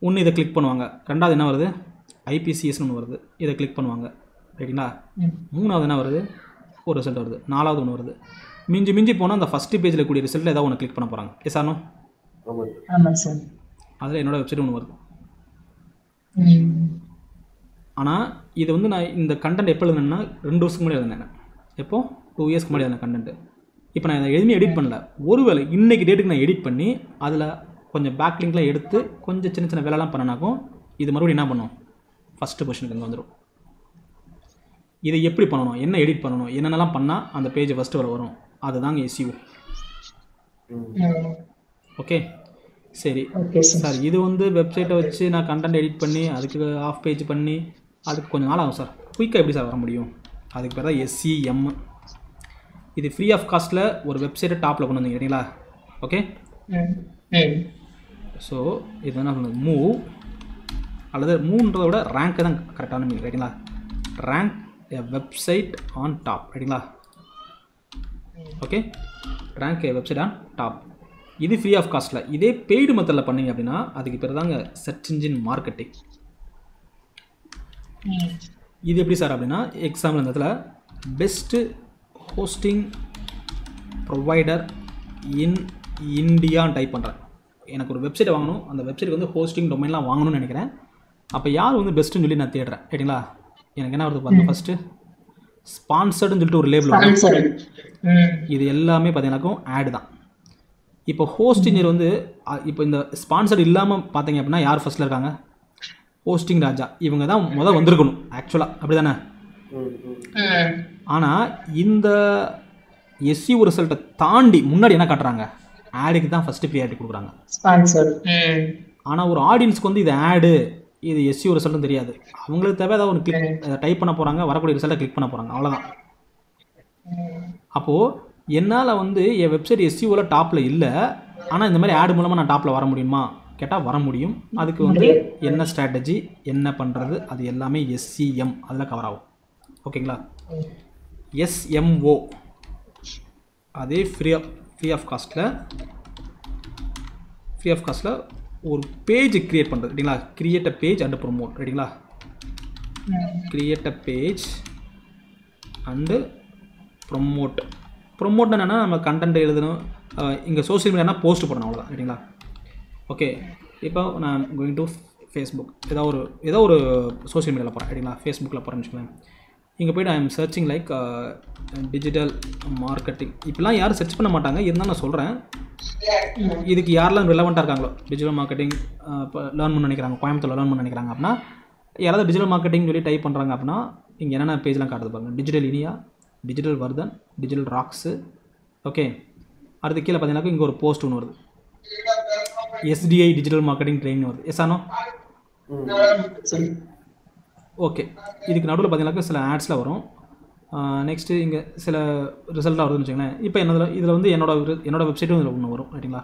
ஒன்று இதை கிளிக் பண்ணுவாங்க. ரெண்டாவது என்ன வருது, IPCSன்னு ஒன்று வருது, இதை கிளிக் பண்ணுவாங்க. ரைட்டுங்களா? மூணாவது என்ன வருது, ஒரு ரிசல்ட் வருது. நாலாவது ஒன்று வருது. மிஞ்சி போனால் அந்த ஃபஸ்ட்டு பேஜில் கூடிய ரிசல்ட்டில் ஏதாவது ஒன்று கிளிக் பண்ண போகிறாங்க. எஸ் ஆனோ? அதில் என்னோடய வெப்சைட் ஒன்று வருது. ஆனால் இது வந்து நான் இந்த கண்டென்ட் எப்போ எழுதுனேன்னா 2 வருஷத்துக்கு முன்னாடி எழுதினேன். எப்போ 2 இயர்ஸ்க்கு முன்னாடி எழுதின கண்டென்ட்டு. இப்போ நான் இதை எதுவுமே எடிட் பண்ணல. ஒருவேளை இன்றைக்கி டேட்டுக்கு நான் எடிட் பண்ணி அதில் கொஞ்சம் பேக்லிங்க்லாம் எடுத்து கொஞ்சம் சின்ன வேலைலாம் பண்ணனாக்கும் இது மறுபடியும் என்ன பண்ணும், ஃபஸ்ட்டு பொசிஷனுக்கு அங்கே வந்துடும். இதை எப்படி பண்ணணும், என்ன எடிட் பண்ணணும், என்னென்னலாம் பண்ணால் அந்த பேஜ் ஃபஸ்ட்டு வரும், அதுதாங்க SEO. ஓகே, சரி சார். இது வந்து வெப்சைட்டை வச்சு நான் கண்டென்ட் எடிட் பண்ணி அதுக்கு ஆஃப் பேஜ் பண்ணி அதுக்கு கொஞ்சம் நாள் ஆகும் சார். குயிக்காக எப்படி சார் வர முடியும்? அதுக்கு பேர் தான் SEM. இது ஃப்ரீ ஆஃப் காஸ்ட்டில் ஒரு வெப்சைட்டை டாப்பில் கொண்டு வந்தீங்க. சரிங்களா? ஓகே, ஸோ இது என்ன சொல்லுது, மூவ் அல்லது மூன்றதை விட ரேங்க்கு தான் கரெக்டான மீன். ரைட்டுங்களா? Rank a website on top. ரைட்டுங்களா? Okay, rank a website on top. இது ஃப்ரீ ஆஃப் காஸ்ட்டில். இதே பெய்டு மெத்தடில் பண்ணிங்க அப்படின்னா அதுக்கு பேர் தாங்க சர்ச் இன்ஜின் மார்க்கெட்டிங். இது எப்படி சார் அப்படின்னா, எக்ஸாம்பிள் இந்த இடத்துல பெஸ்ட்டு ஹோஸ்டிங் ப்ரொவைடர் இன் இந்தியான்னு டைப் பண்ணுறேன். எனக்கு ஒரு வெப்சைட்டை வாங்கணும், அந்த வெப்சைட்டுக்கு வந்து ஹோஸ்டிங் டொமைன்லாம் வாங்கணும்னு நினைக்கிறேன். அப்போ யார் வந்து பெஸ்ட்டுன்னு சொல்லி நான் தேடுறேன். ரைட்டுங்களா? எனக்கு என்ன வருது பாருங்கள், ஃபஸ்ட்டு ஸ்பான்சர்டுன்னு சொல்லிட்டு ஒரு லேபிள் வரும். இது எல்லாமே பார்த்தீங்கன்னாக்கும் ஆடு தான். இப்போ ஹோஸ்டிங்கர் வந்து இப்போ இந்த ஸ்பான்சர் இல்லாமல் பார்த்தீங்க அப்படின்னா யார் ஃபஸ்ட்டில் இருக்காங்க, ஹோஸ்டிங் ராஜா. இவங்க தான் முதல் வந்திருக்கணும் ஆக்சுவலாக, அப்படி தானே? ஆனால் இந்த SEO ரிசல்ட்டை தாண்டி முன்னாடி என்ன காட்டுறாங்க, ஆடுக்கு தான் ஃபஸ்ட்டு ப்ரியாரிட்டி கொடுக்குறாங்க. ஆனால் ஒரு ஆடியன்ஸ்க்கு வந்து இது ஆடு, இது SEO ரிசல்ட்டும் தெரியாது. அவங்களுக்கு தேவை ஏதாவது ஒன்று கிளிக் டைப் பண்ண போகிறாங்க, வரக்கூடிய ரிசல்ட்டை கிளிக் பண்ண போகிறாங்க, அவ்வளோதான். அப்போது என்னால் வந்து என் வெப்சைட் SEOவில் டாப்பில் இல்லை, ஆனால் இந்த மாதிரி ஆடு மூலமாக நான் டாப்பில் வர முடியுமா கேட்டால் வர முடியும். அதுக்கு வந்து என்ன ஸ்ட்ராட்டஜி, என்ன பண்ணுறது, அது எல்லாமே SEM அதில் கவர் ஆகும். ஓகேங்களா? SMO அதே ஃப்ரீ ஆஃப் காஸ்ட்டில் ஒரு பேஜ் க்ரியேட் பண்ணுறது. ரைட்டுங்களா? Create a page and promote. ரைட்டுங்களா? கிரியேட் அ பேஜ் அண்டு ப்ரொமோட்னா என்னென்னா நம்ம கண்டென்ட் எழுதணும், இங்கே சோஷியல் மீடியானா போஸ்ட் பண்ணணும், அவ்வளோதான். ரைட்டுங்களா? ஓகே, இப்போ நான் கோயிங் டு ஃபேஸ்புக், ஏதோ ஒரு சோஷியல் மீடியாவில் போகிறேன். ரைட்டுங்களா? ஃபேஸ்புக்கில் போகிறேன்னு வச்சுக்கோங்களேன். இங்கே போய்ட்டு I am searching like digital marketing. இப்போலாம் யாரும் சர்ச் பண்ண மாட்டாங்க, இருந்தாலும் நான் சொல்கிறேன். இதுக்கு யாரெல்லாம் ரிலவெண்ட்டாக இருக்காங்களோ டிஜிட்டல் மார்க்கெட்டிங் இப்போ லேர்ன் பண்ண நினைக்கிறாங்க, கோயம்புத்தூர் லேர்ன் பண்ண நினைக்கிறாங்க அப்படின்னா, யாராவது டிஜிட்டல் மார்க்கெட்டிங் சொல்லி டைப் பண்ணுறாங்க அப்படின்னா இங்கே என்னென்ன பேஜ்லாம் காட்டுது பாருங்க. Digital Iniya, digital Vardhan, digital rocks. Okay, அடுத்து கீழே பார்த்தீங்கன்னா இங்கே ஒரு போஸ்ட் ஒன்று வருது, எஸ்டிஐ டிஜிட்டல் மார்க்கெட்டிங் ட்ரெயினிங் வருது. எஸ் ஆனோ? ஓகே, இதுக்கு நடுவில் பார்த்தீங்கன்னாக்கா சில ஆட்ஸில் வரும். நெக்ஸ்ட்டு இங்கே சில ரிசல்ட்டாக வருதுன்னு வச்சுக்கோங்களேன். இப்போ இதில் வந்து என்னோட வெப்சைட்டும் இதில் ஒன்று வரும் ரைட்டிங்களா.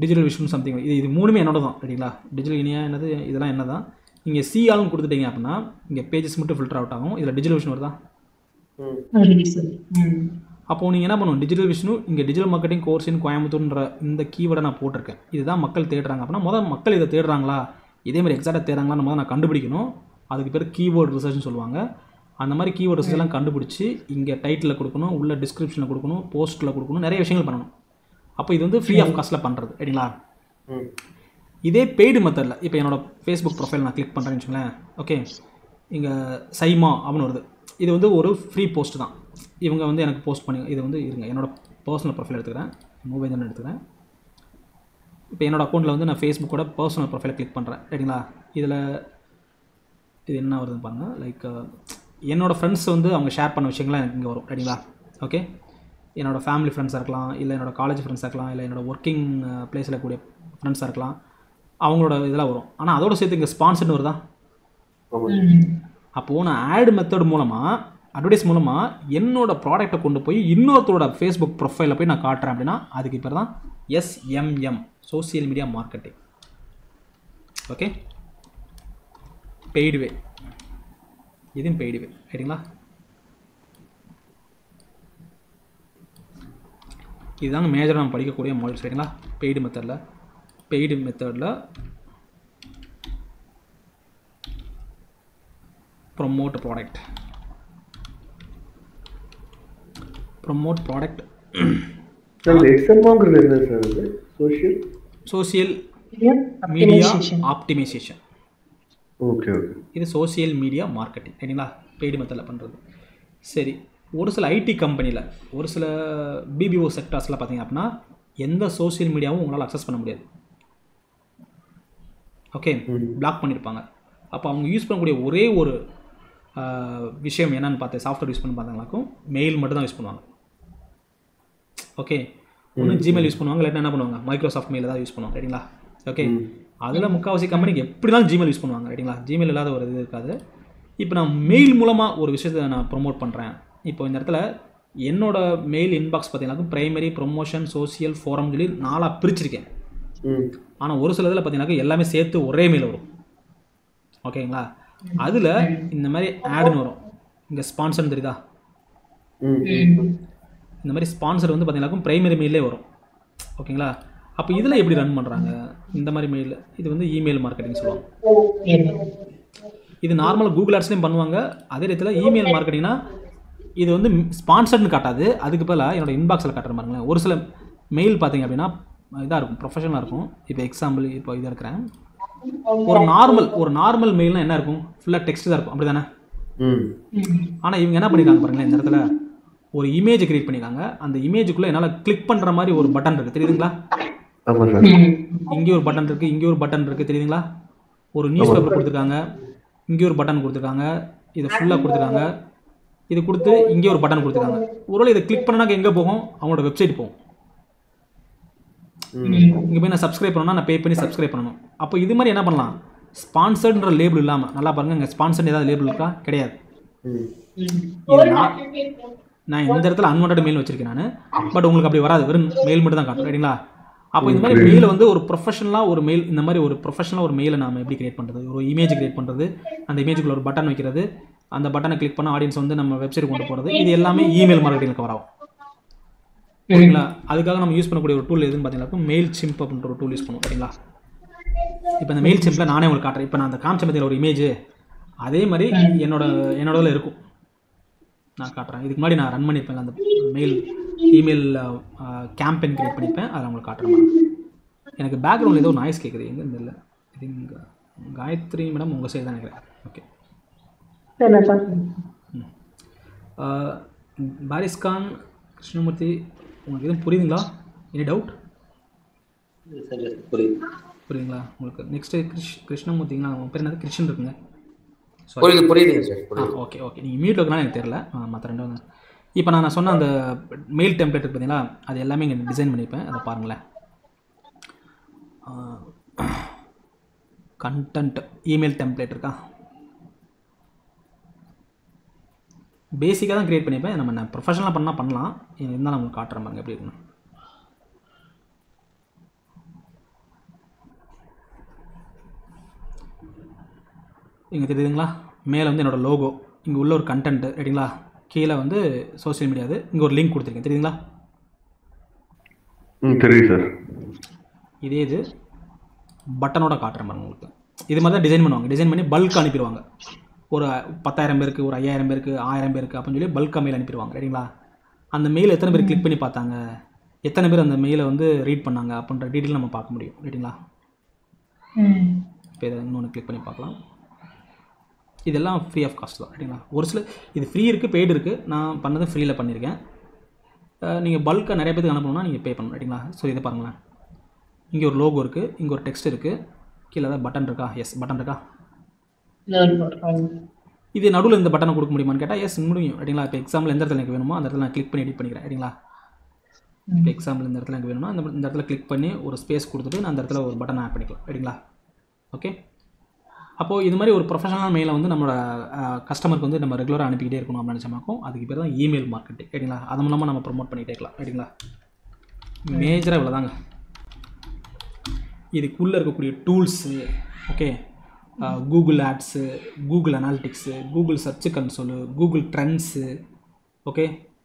டிஜிட்டல் விஷன் சம்திங், இது மூணுமே என்னோட தான் ரைட்டிங்களா. டிஜிட்டல் இனியா என்னது, இதெல்லாம் என்ன தான். இங்கே சிஆலும் கொடுத்துட்டீங்க அப்படின்னா இங்கே பேஜஸ் மட்டும் ஃபில்டர் அவுட் ஆகும். இதில் டிஜிட்டல் விஷன் வருதா? அப்போது நீங்கள் என்ன பண்ணணும், டிஜிட்டல் விஷனும் இங்கே டிஜிட்டல் மார்க்கெட்டிங் கோர்ஸ் இன் கோயம்புத்தூர்ன்ற இந்த கீவேர்டை நான் போட்டிருக்கேன். இதுதான் மக்கள் தேடுறாங்க அப்படின்னா முதல் மக்கள் இதை தேடுறாங்களா, இதேமாதிரி எக்ஸாக்டாக தேடுறாங்களான்னு முதல்ல நான் கண்டுபிடிக்கணும். அதுக்கு பேர் கீவேர்டு ரிசர்ச்னு சொல்லுவாங்க. அந்த மாதிரி கீவேர்டு ரிசர்ச் எல்லாம் கண்டுபிடிச்சி இங்கே டைட்டில் கொடுக்கணும், உள்ள டிஸ்கிரிப்ஷனில் கொடுக்கணும், போஸ்ட்டில் கொடுக்கணும், நிறைய விஷயங்கள் பண்ணணும். அப்போ இது வந்து ஃப்ரீ ஆஃப் காஸ்ட்டில் பண்ணுறது ரைட்டிங்களா. இதே பெய்டு மெத்தடில் இப்போ என்னோட ஃபேஸ்புக் ப்ரொஃபைல் நான் கிளிக் பண்ணுறேன்னு வச்சுங்களேன். ஓகே, இங்கே சைமா அப்படின்னு வருது. இது வந்து ஒரு ஃப்ரீ போஸ்ட் தான். இவங்க வந்து எனக்கு போஸ்ட் பண்ணி, இது வந்து இருங்க என்னோட பர்சனல் ப்ரொஃபைல் எடுத்துக்கிறேன், மொபைல் எடுத்துக்கிறேன். இப்போ என்னோடய அக்கௌண்ட்டில் வந்து நான் ஃபேஸ்புக்கோட பர்சனல் ப்ரொஃபைலை கிளிக் பண்ணுறேன் ரைட்டிங்களா. இதில் இது என்ன வருதுன்னு பாருங்கள். லைக் என்னோடய ஃப்ரெண்ட்ஸ் வந்து அவங்க ஷேர் பண்ண விஷயங்கள்லாம் எனக்கு இங்கே வரும் ரைட்டிங்களா. ஓகே, என்னோடய ஃபேமிலி ஃப்ரெண்ட்ஸாக இருக்கலாம், இல்லை என்னோடய காலேஜ் ஃப்ரெண்ட்ஸாக இருக்கலாம், இல்லை என்னோடய ஒர்க்கிங் ப்ளேஸில் கூடிய ஃப்ரெண்ட்ஸாக இருக்கலாம், அவங்களோட இதெல்லாம் வரும். ஆனால் அதோட சேர்த்து இங்கே ஸ்பான்சர்னு வருதா. அப்போது நான் ஆட் மெத்தட் மூலமாக, அட்வர்டைஸ் மூலமாக என்னோடய ப்ராடக்ட்டை கொண்டு போய் இன்னொருத்தரோட ஃபேஸ்புக் ப்ரொஃபைலில் போய் நான் காட்டுறேன் அப்படின்னா அதுக்கு பேர் தான் SMM, social media marketing. Okay, paid way, இதுவும் பெய்டு வே ரைட்டிங்களா. இதுதாங்க மேஜராக நம்ம படிக்கக்கூடிய மாடல்ஸ் ரைட்டிங்களா. பெய்டு மெத்தடில் promote product social media optimisation. Okay okay, இது சோசியல் மீடியா மார்க்கெட்டிங் ரைட்டிங்களா, பெய்டு மெத்தடில் பண்ணுறது. சரி, ஒரு சில ஐடி கம்பெனியில், ஒரு சில பிபிஓ செக்டார்ஸில் பார்த்தீங்க அப்படின்னா எந்த சோசியல் மீடியாவும் உங்களால் அக்சஸ் பண்ண முடியாது. ஓகே, பிளாக் பண்ணியிருப்பாங்க. அப்போ அவங்க யூஸ் பண்ணக்கூடிய ஒரே ஒரு விஷயம் என்னன்னு பார்த்து சாஃப்ட்வேர் யூஸ் பண்ணி பார்த்தாங்களாக்கும் மெயில் மட்டும் தான் யூஸ் பண்ணுவாங்க. ஓகே, ஒன்று ஜிமெயில் யூஸ் பண்ணுவாங்க, இல்லாட்டி என்ன பண்ணுவாங்க மைக்ரோசாஃப்ட் மெயில் தான் யூஸ் பண்ணுவாங்க ரைட்டிங்களா. ஓகே, அதில் முக்கால்வாசி கம்பெனிக்கு எப்படினாலும் ஜிமெயில் யூஸ் பண்ணுவாங்க ரைட்டிங்களா. ஜிமெயில் இல்லாத ஒரு இது இருக்காது. இப்போ நான் மெயில் மூலமாக ஒரு விஷயத்தை நான் ப்ரொமோட் பண்ணுறேன். இப்போ இந்த இடத்துல என்னோட மெயில் இன்பாக்ஸ் பார்த்தீங்கன்னாக்கும் ப்ரைமரி, ப்ரொமோஷன், சோசியல், ஃபோரம் சொல்லி 4ஆக பிரிச்சிருக்கேன். ஆனால் ஒரு சில இதில் பார்த்தீங்கன்னாக்கா எல்லாமே சேர்த்து ஒரே மெயில் வரும். ஓகேங்களா, அதில் இந்த மாதிரி ஆடுன்னு வரும். இங்கே ஸ்பான்சர் தெரியுதா, இந்த மாதிரி ஸ்பான்சர் வந்து பார்த்தீங்கன்னாக்கும் ப்ரைமரி மெயிலே வரும். ஓகேங்களா, அப்போ இதில் எப்படி ரன் பண்ணுறாங்க இந்த மாதிரி மெயில், இது வந்து இமெயில் மார்க்கெட்டிங் சொல்லுவாங்க. இது நார்மலாக கூகுள் ஆட்ஸ்லேயும் பண்ணுவாங்க. அதே நேரத்தில் இமெயில் மார்க்கெட்டிங்னா இது வந்து ஸ்பான்சர்னு காட்டாது, அதுக்கு பதிலாக என்னோடய இன்பாக்ஸில் காட்டுற பாருங்களேன். ஒரு சில மெயில் பார்த்தீங்க அப்படின்னா இதாக இருக்கும், ப்ரொஃபஷனலாக இருக்கும். இப்போ எக்ஸாம்பிள் இப்போ இதாக இருக்கிறேன், ஒரு நார்மல் மெயில்னால் என்ன இருக்கும், ஃபுல்லாக டெக்ஸ்ட் தான் இருக்கும், அப்படி தானே. ஆனால் இவங்க என்ன பண்ணியிருக்காங்க பாருங்களேன், இந்த இடத்துல ஒரு இமேஜ் கிரியேட் பண்ணியிருக்காங்க. அந்த இமேஜுக்குள்ளே என்னால் கிளிக் பண்ணுற மாதிரி ஒரு பட்டன் இருக்குது, தெரியுதுங்களா. இங்கே ஒரு பட்டன் இருக்குது, இங்கே ஒரு பட்டன் இருக்குது, தெரியுதுங்களா. ஒரு நியூஸ் பேப்பர் கொடுத்துருக்காங்க, இங்கே ஒரு பட்டன் கொடுத்துருக்காங்க, இதை ஃபுல்லாக கொடுத்துருக்காங்க, இது கொடுத்து இங்கே ஒரு பட்டன் கொடுத்துருக்காங்க. ஒருவேளை இதை கிளிக் பண்ணாக்க எங்கே போகும், அவங்களோட வெப்சைட் போகும். இங்கே போய் நான் சப்ஸ்கிரைப் பண்ணணும்னா நான் பே பண்ணி சப்ஸ்கிரைப் பண்ணணும். அப்போ இது மாதிரி என்ன பண்ணலாம், ஸ்பான்சர்ன்ற லேபிள் இல்லாமல், நல்லா பாருங்கள், இங்கே ஸ்பான்சர் ஏதாவது லேபிள் இருக்கா, கிடையாது. நான் இந்த இடத்துல அன்வான்டட் மெயில் வச்சிருக்கேன் நான், பட் உங்களுக்கு அப்படி வராது, வெறும் மெயில் மட்டும் தான் காட்டும் ரைட்டிங்களா. அப்போ இந்த மாதிரி மெயில் வந்து ஒரு ப்ரொஃபஷனலாக ஒரு மெயில், இந்த மாதிரி ஒரு ப்ரொஃபஷனலாக ஒரு மெயிலை நம்ம எப்படி கிரியேட் பண்ணுறது, ஒரு இமேஜ் கிரியேட் பண்ணுறது, அந்த இமேஜுக்குள்ள ஒரு பட்டன் வைக்கிறது, அந்த பட்டனை கிளிக் பண்ண ஆடியன்ஸ் வந்து நம்ம வெப்சைட் கொண்டு போகிறது, இது எல்லாமே இமெயில் மார்க்கெட்டிங் கவர் ஆகும். ஓகேங்களா. அதுக்காக நம்ம யூஸ் பண்ணக்கூடிய ஒரு டூல் எதுன்னு பார்த்தீங்கன்னா மெயில் சிம்ப் அப்படின்ற ஒரு டூல் யூஸ் பண்ணுவோம் ஓகேங்களா. இப்போ இந்த மெயில் சிம்பில் நானே உங்களுக்கு காட்டுறேன். இப்போ நான் அந்த காமிச்ச பற்றியில் ஒரு இமேஜ் அதே மாதிரி என்னோடதில் இருக்கும், நான் காட்டுறேன். இதுக்கு முன்னாடி நான் ரன் பண்ணியிருப்பேன், அந்த இமெயில் கேம்பெயின் கிரியேட் பண்ணியிருப்பேன், அதை உங்களுக்கு காட்டுறேன். எனக்கு பேக்ரவுண்டில் ஏதோ நாய்ஸ் கேட்குது, எங்கே இந்த இல்லை, இது காயத்ரி மேடம் உங்கள் சைடு தான் நினைக்கிறேன். ஓகே, பாரிஸ்கான் கிருஷ்ணமூர்த்தி, உங்களுக்கு எதுவும் புரியுதுங்களா? Any doubt? சரி புரியுது. புரியுதுங்களா உங்களுக்கு? நெக்ஸ்ட்டு கிருஷ்ணமூர்த்திங்களா, உங்கள் பேர் என்னது? கிருஷ்ணன் இருக்குங்க. புரியுதுங்க சார். ஓகே ஓகே, நீங்கள் மியூட் வைக்கனால எனக்கு தெரியல. மற்ற ரெண்டு வந்து இப்போ நான் சொன்ன அந்த மெயில் டெம்ப்ளேட் இருக்குது பார்த்தீங்களா, அது எல்லாமே இங்கே டிசைன் பண்ணிப்பேன். அதை பாருங்களேன். கண்டென்ட் இமெயில் டெம்ப்ளேட் இருக்கா, பேசிக்காக தான் க்ரியேட் பண்ணிப்பேன். நம்ம ப்ரொஃபஷனலாக பண்ணலாம். இருந்தாலும் உங்களுக்கு காட்டுறேன் பாருங்க எப்படி இருக்குன்னு. இங்கே தெரியுதுங்களா? மேலே வந்து என்னோடய லோகோ, இங்கே உள்ள ஒரு கண்டென்ட்டு ரைட்டுங்களா, கீழே வந்து சோஷியல் மீடியாது, இங்கே ஒரு லிங்க் கொடுத்துருக்கேன். தெரியுதுங்களா? தெரியுது சார். இதே இது பட்டனோட காட்டுறேன் பாருங்க உங்களுக்கு. இது மாதிரி தான் டிசைன் பண்ணுவாங்க. டிசைன் பண்ணி பல்க் அனுப்பிடுவாங்க. ஒரு 10,000 பேருக்கு, ஒரு 5,000 பேருக்கு, 1000 பேருக்கு அப்படின்னு சொல்லி பல்காக மெயில் அனுப்பிடுவாங்க ரைட்டுங்களா. அந்த மெயில் எத்தனை பேர் கிளிக் பண்ணி பார்த்தாங்க, எத்தனை பேர் அந்த மெயிலை வந்து ரீட் பண்ணாங்க அப்படின்ற டீட்டெயில் நம்ம பார்க்க முடியும் ரைட்டுங்களா. இப்போ இதை இன்னொன்று கிளிக் பண்ணி பார்க்கலாம். இதெல்லாம் ஃப்ரீ ஆஃப் காஸ்ட் தான் ரைட்டுங்களா. ஒரு சில இது ஃப்ரீ இருக்குது, பெய்டு இருக்குது. நான் பண்ணது ஃப்ரீயில் பண்ணியிருக்கேன். நீங்கள் பல்காக நிறைய பேருக்கு அனுப்பணும்னா நீங்கள் பே பண்ணணும் ரைட்டுங்களா. ஸோ இதை பாருங்களேன், இங்கே ஒரு லோகோ இருக்குது, இங்கே ஒரு டெக்ஸ்ட் இருக்குது, கீழே தான் பட்டன் இருக்கா? எஸ் பட்டன் இருக்கா? இது நடுவில் இந்த பட்டனை கொடுக்க முடியுமான்னு கேட்டால் எஸ் முடியும் ரைட்டுங்களா. இப்போ எக்ஸாம்பிள் எந்த இடத்துல எனக்கு வேணுமோ அந்த இடத்துல நான் கிளிக் பண்ணி எடிட் பண்ணிக்கிறேன் ரைட்டுங்களா. இப்போ எக்ஸாம்பிள் இந்த இடத்துல எனக்கு வேணும்னா இந்த இடத்துல கிளிக் பண்ணி ஒரு ஸ்பேஸ் கொடுத்துட்டு நான் அந்த இடத்துல ஒரு பட்டன் ஆட் பண்ணிக்கலாம் ரைட்டுங்களா. ஓகே, அப்போது இது மாதிரி ஒரு ப்ரொஃபஷனல் மெயிலை வந்து நம்மளோட கஸ்டமருக்கு வந்து நம்ம ரெகுலராக அனுப்பிக்கிட்டே இருக்கணும் அப்படின்னு நினச்சமாக்கும். அதுக்கு பேர் தான் இமெயில் மார்க்கெட்டிங் ரைட்டுங்களா. அது மூலமாக நம்ம ப்ரொமோட் பண்ணிகிட்டே இருக்கலாம் ரைட்டுங்களா. மேஜராக இவ்வளோ தாங்க. இதுக்குள்ளே இருக்கக்கூடிய tools, okay, Google Ads, Google Analytics, Google Search Console, Google Trends, okay,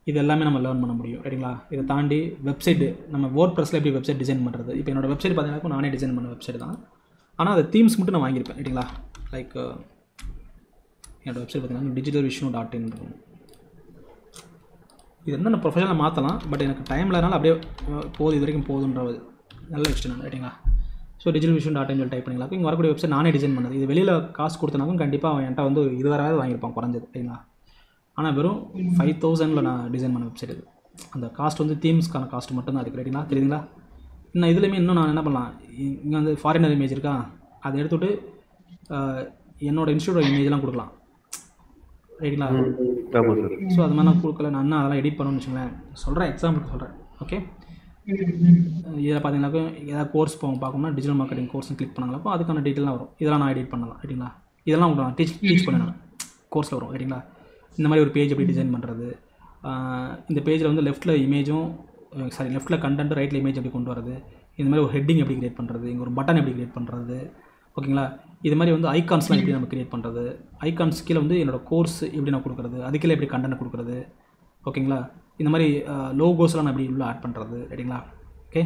இது எல்லாமே நம்ம லேர்ன் பண்ண முடியும் ரைட்டுங்களா. இதை தாண்டி வெப்சைட்டு, நம்ம WordPressல எப்படி வெப்சைட் டிசைன் பண்ணுறது. இப்போ என்னோடய வெப்சைட் பார்த்தீங்கன்னா நானே டிசைன் பண்ண வெப்சைட் தான். ஆனால் அது தீம்ஸ் மட்டும் நான் வாங்கியிருப்பேன் ரைட்டுங்களா. லைக் என்னோடய வெப்சைட் பார்த்தீங்கன்னா digitalvishnu.in. இது வந்து நான் ப்ரொஃபஷனலாக மாற்றலாம், பட் எனக்கு டைம் இல்லாதனால அப்படியே போதும், இது வரைக்கும் போதுன்றது நல்ல விஷயம் ரைட்டுங்களா. ஸோ digitalvishnu.in சொல்லி டைப் பண்ணிக்கலாம். இங்கே வரக்கூடிய வெப்சைட் நானே டிசைன் பண்ணது. இது வெளியில் காசு கொடுத்தனாலும் கண்டிப்பாக அவன் என்கிட்ட வந்து 20,000 வாங்கியிருப்பான் குறைஞ்சது ரைட்டுங்களா. ஆனால் வெறும் 5,000ல் நான் டிசைன் பண்ண வெப்சைட் இது. அந்த காஸ்ட் வந்து தீம்ஸ்க்கான காஸ்ட் மட்டும்தான் அதுக்கு ரைட்டுங்களா. தெரியுதுங்களா. இன்னும் இதுலேயுமே இன்னும் நான் என்ன பண்ணலாம், இங்கே வந்து ஃபாரினர் இமேஜ் இருக்கா, அதை எடுத்துகிட்டு என்னோடய இன்ஸ்டியூட் இமேஜெலாம் கொடுக்கலாம் ரைட்டுங்களா. ஸோ அது மாதிரிலாம் கொடுக்கல, நான் இன்னும் அதெல்லாம் எடிட் பண்ணணும்னு வச்சுங்களேன். சொல்கிறேன், எக்ஸாம்பிளுக்கு சொல்கிறேன். ஓகே, இதில் பார்த்தீங்கன்னாக்கா ஏதாவது கோர்ஸ் பார்க்கணும்னா டிஜிட்டல் மார்க்கெட்டிங் கோர்ஸ்னு கிளிக் பண்ணாங்களப்போ அதுக்கான டீட்டெயிலாம் வரும். இதெல்லாம் நான் எடிட் பண்ணலாம் ரைட்டுங்களா. இதெல்லாம் உங்களுக்கு நான் டீச் பண்ணேன் நான் கோர்ஸில் வரும் ரைட்டுங்களா. இந்த மாதிரி ஒரு பேஜ் எப்படி டிசைன் பண்ணுறது, இந்த பேஜில் வந்து லெஃப்ட்டில் கண்டென்ட், ரைட்டில் இமேஜ் எப்படி கொண்டு வரது, இந்த மாதிரி ஒரு ஹெட்டிங் எப்படி கிரியேட் பண்ணுறது, இங்கே ஒரு பட்டன் எப்படி கிரியேட் பண்ணுறது, ஓகேங்களா. இது மாதிரி வந்து ஐகான்ஸ்லாம் எப்படி நம்ம கிரியேட் பண்ணுறது, ஐகான்ஸ் கீழே வந்து என்னோடய கோர்ஸ் எப்படி நான் கொடுக்குறது, அதுக்கீழே எப்படி கண்டென்ட் கொடுக்குறது, ஓகேங்களா. இந்த மாதிரி லோகோஸ்லாம் நான் எப்படி உள்ள ஆட் பண்ணுறது ரைட்டுங்களா. ஓகே,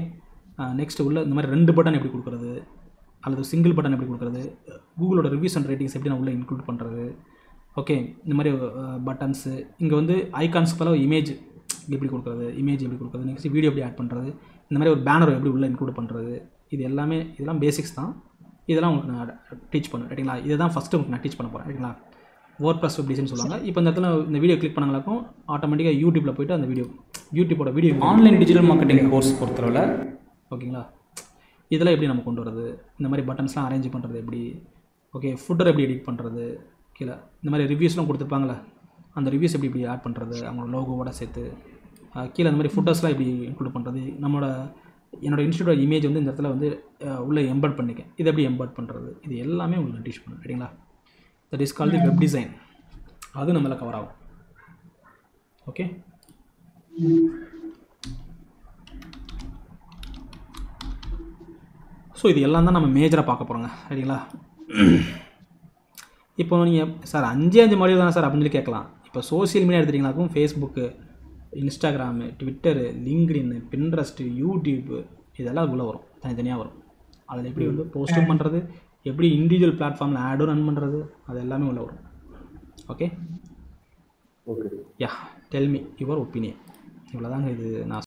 நெக்ஸ்ட்டு உள்ள இந்த மாதிரி 2 பட்டன் எப்படி கொடுக்குறது, அல்லது சிங்கிள் பட்டன் எப்படி கொடுக்குறது, கூகுளோட ரிவ்யூஸ் அண்ட் ரேட்டிங்ஸ் எப்படி நான் உள்ளே இன்க்ளூட் பண்ணுறது, ஓகே. இந்த மாதிரி பட்டன்ஸு, இங்கே வந்து ஐகான்ஸ் போல இமேஜ் எப்படி கொடுக்குறது, நெக்ஸ்ட் வீடியோ எப்படி ஆட் பண்ணுறது, இந்த மாதிரி ஒரு பேனர் எப்படி உள்ளே இன்க்ளூட் பண்ணுறது, இதெல்லாம் பேசிக்ஸ் தான். இதெல்லாம் உங்களுக்கு நான் டீச் பண்ணுவேன் ரைட்டுங்களா. இதை தான் ஃபஸ்ட்டு உங்களுக்கு நான் டீச் பண்ண போகிறேன் ரைட்டுங்களா. WordPress வெப் டிசைன் சொல்லுவாங்க. இப்போ இந்த இடத்துல இந்த வீடியோ கிளிக் பண்ணாங்களாக்கும் ஆட்டோமேட்டிக்காக யூடியூப்பில் போய்ட்டு அந்த யூடியூப்போட video online digital marketing course பொறுத்தளவில் ஓகேங்களா. இதெல்லாம் எப்படி நம்ம கொண்டு வரது, இந்த மாதிரி பட்டன்ஸ்லாம் அரேஞ்ச் பண்ணுறது எப்படி, ஓகே, ஃபுட்டர் எப்படி எடிட் பண்ணுறது, கீழே இந்த மாதிரி ரிவ்யூஸ்லாம் கொடுத்துருப்பாங்களே, அந்த ரிவ்யூஸ் எப்படி ஆட் பண்ணுறது அவங்களோட லோகோவோட சேர்த்து, கீழே அந்த மாதிரி ஃபுட்டர்ஸ்லாம் எப்படி இன்க்ளூட் பண்ணுறது, என்னோடய இன்ஸ்டியூட்டோட இமேஜ் வந்து இந்த இடத்துல வந்து உள்ளே எம்பர்ட் பண்ணிக்கேன், இதை எப்படி எம்பர்ட் பண்ணுறது, இது எல்லாமே உங்களுக்கு டீச் பண்ணுவேன் ரைட்டுங்களா. That is called the web design. அது நம்மள கவர் ஆகும். ஓகே, ஸோ இது எல்லாம் தான் நம்ம மேஜராக பார்க்க போகிறோங்க ரைட்டுங்களா. இப்போ நீங்கள் சார் 5 மாடியூல் தானே சார் அப்படின்னு சொல்லி கேட்கலாம். இப்போ சோசியல் மீடியா எடுத்துட்டிங்கனாக்கும் Facebook, Instagram, Twitter, LinkedIn, Pinterest, YouTube, இதெல்லாம் உள்ளே வரும், தனித்தனியாக வரும். அதில் எப்படி வந்து போஸ்ட்டும் பண்ணுறது, எப்படி இண்டிவிஜுவல் பிளாட்ஃபார்மில் ஆடும் ரன் பண்ணுறது, அது எல்லாமே உள்ளே வரும். Okay, yeah, tell me your opinion. இவ்வளோதாங்க இது நான்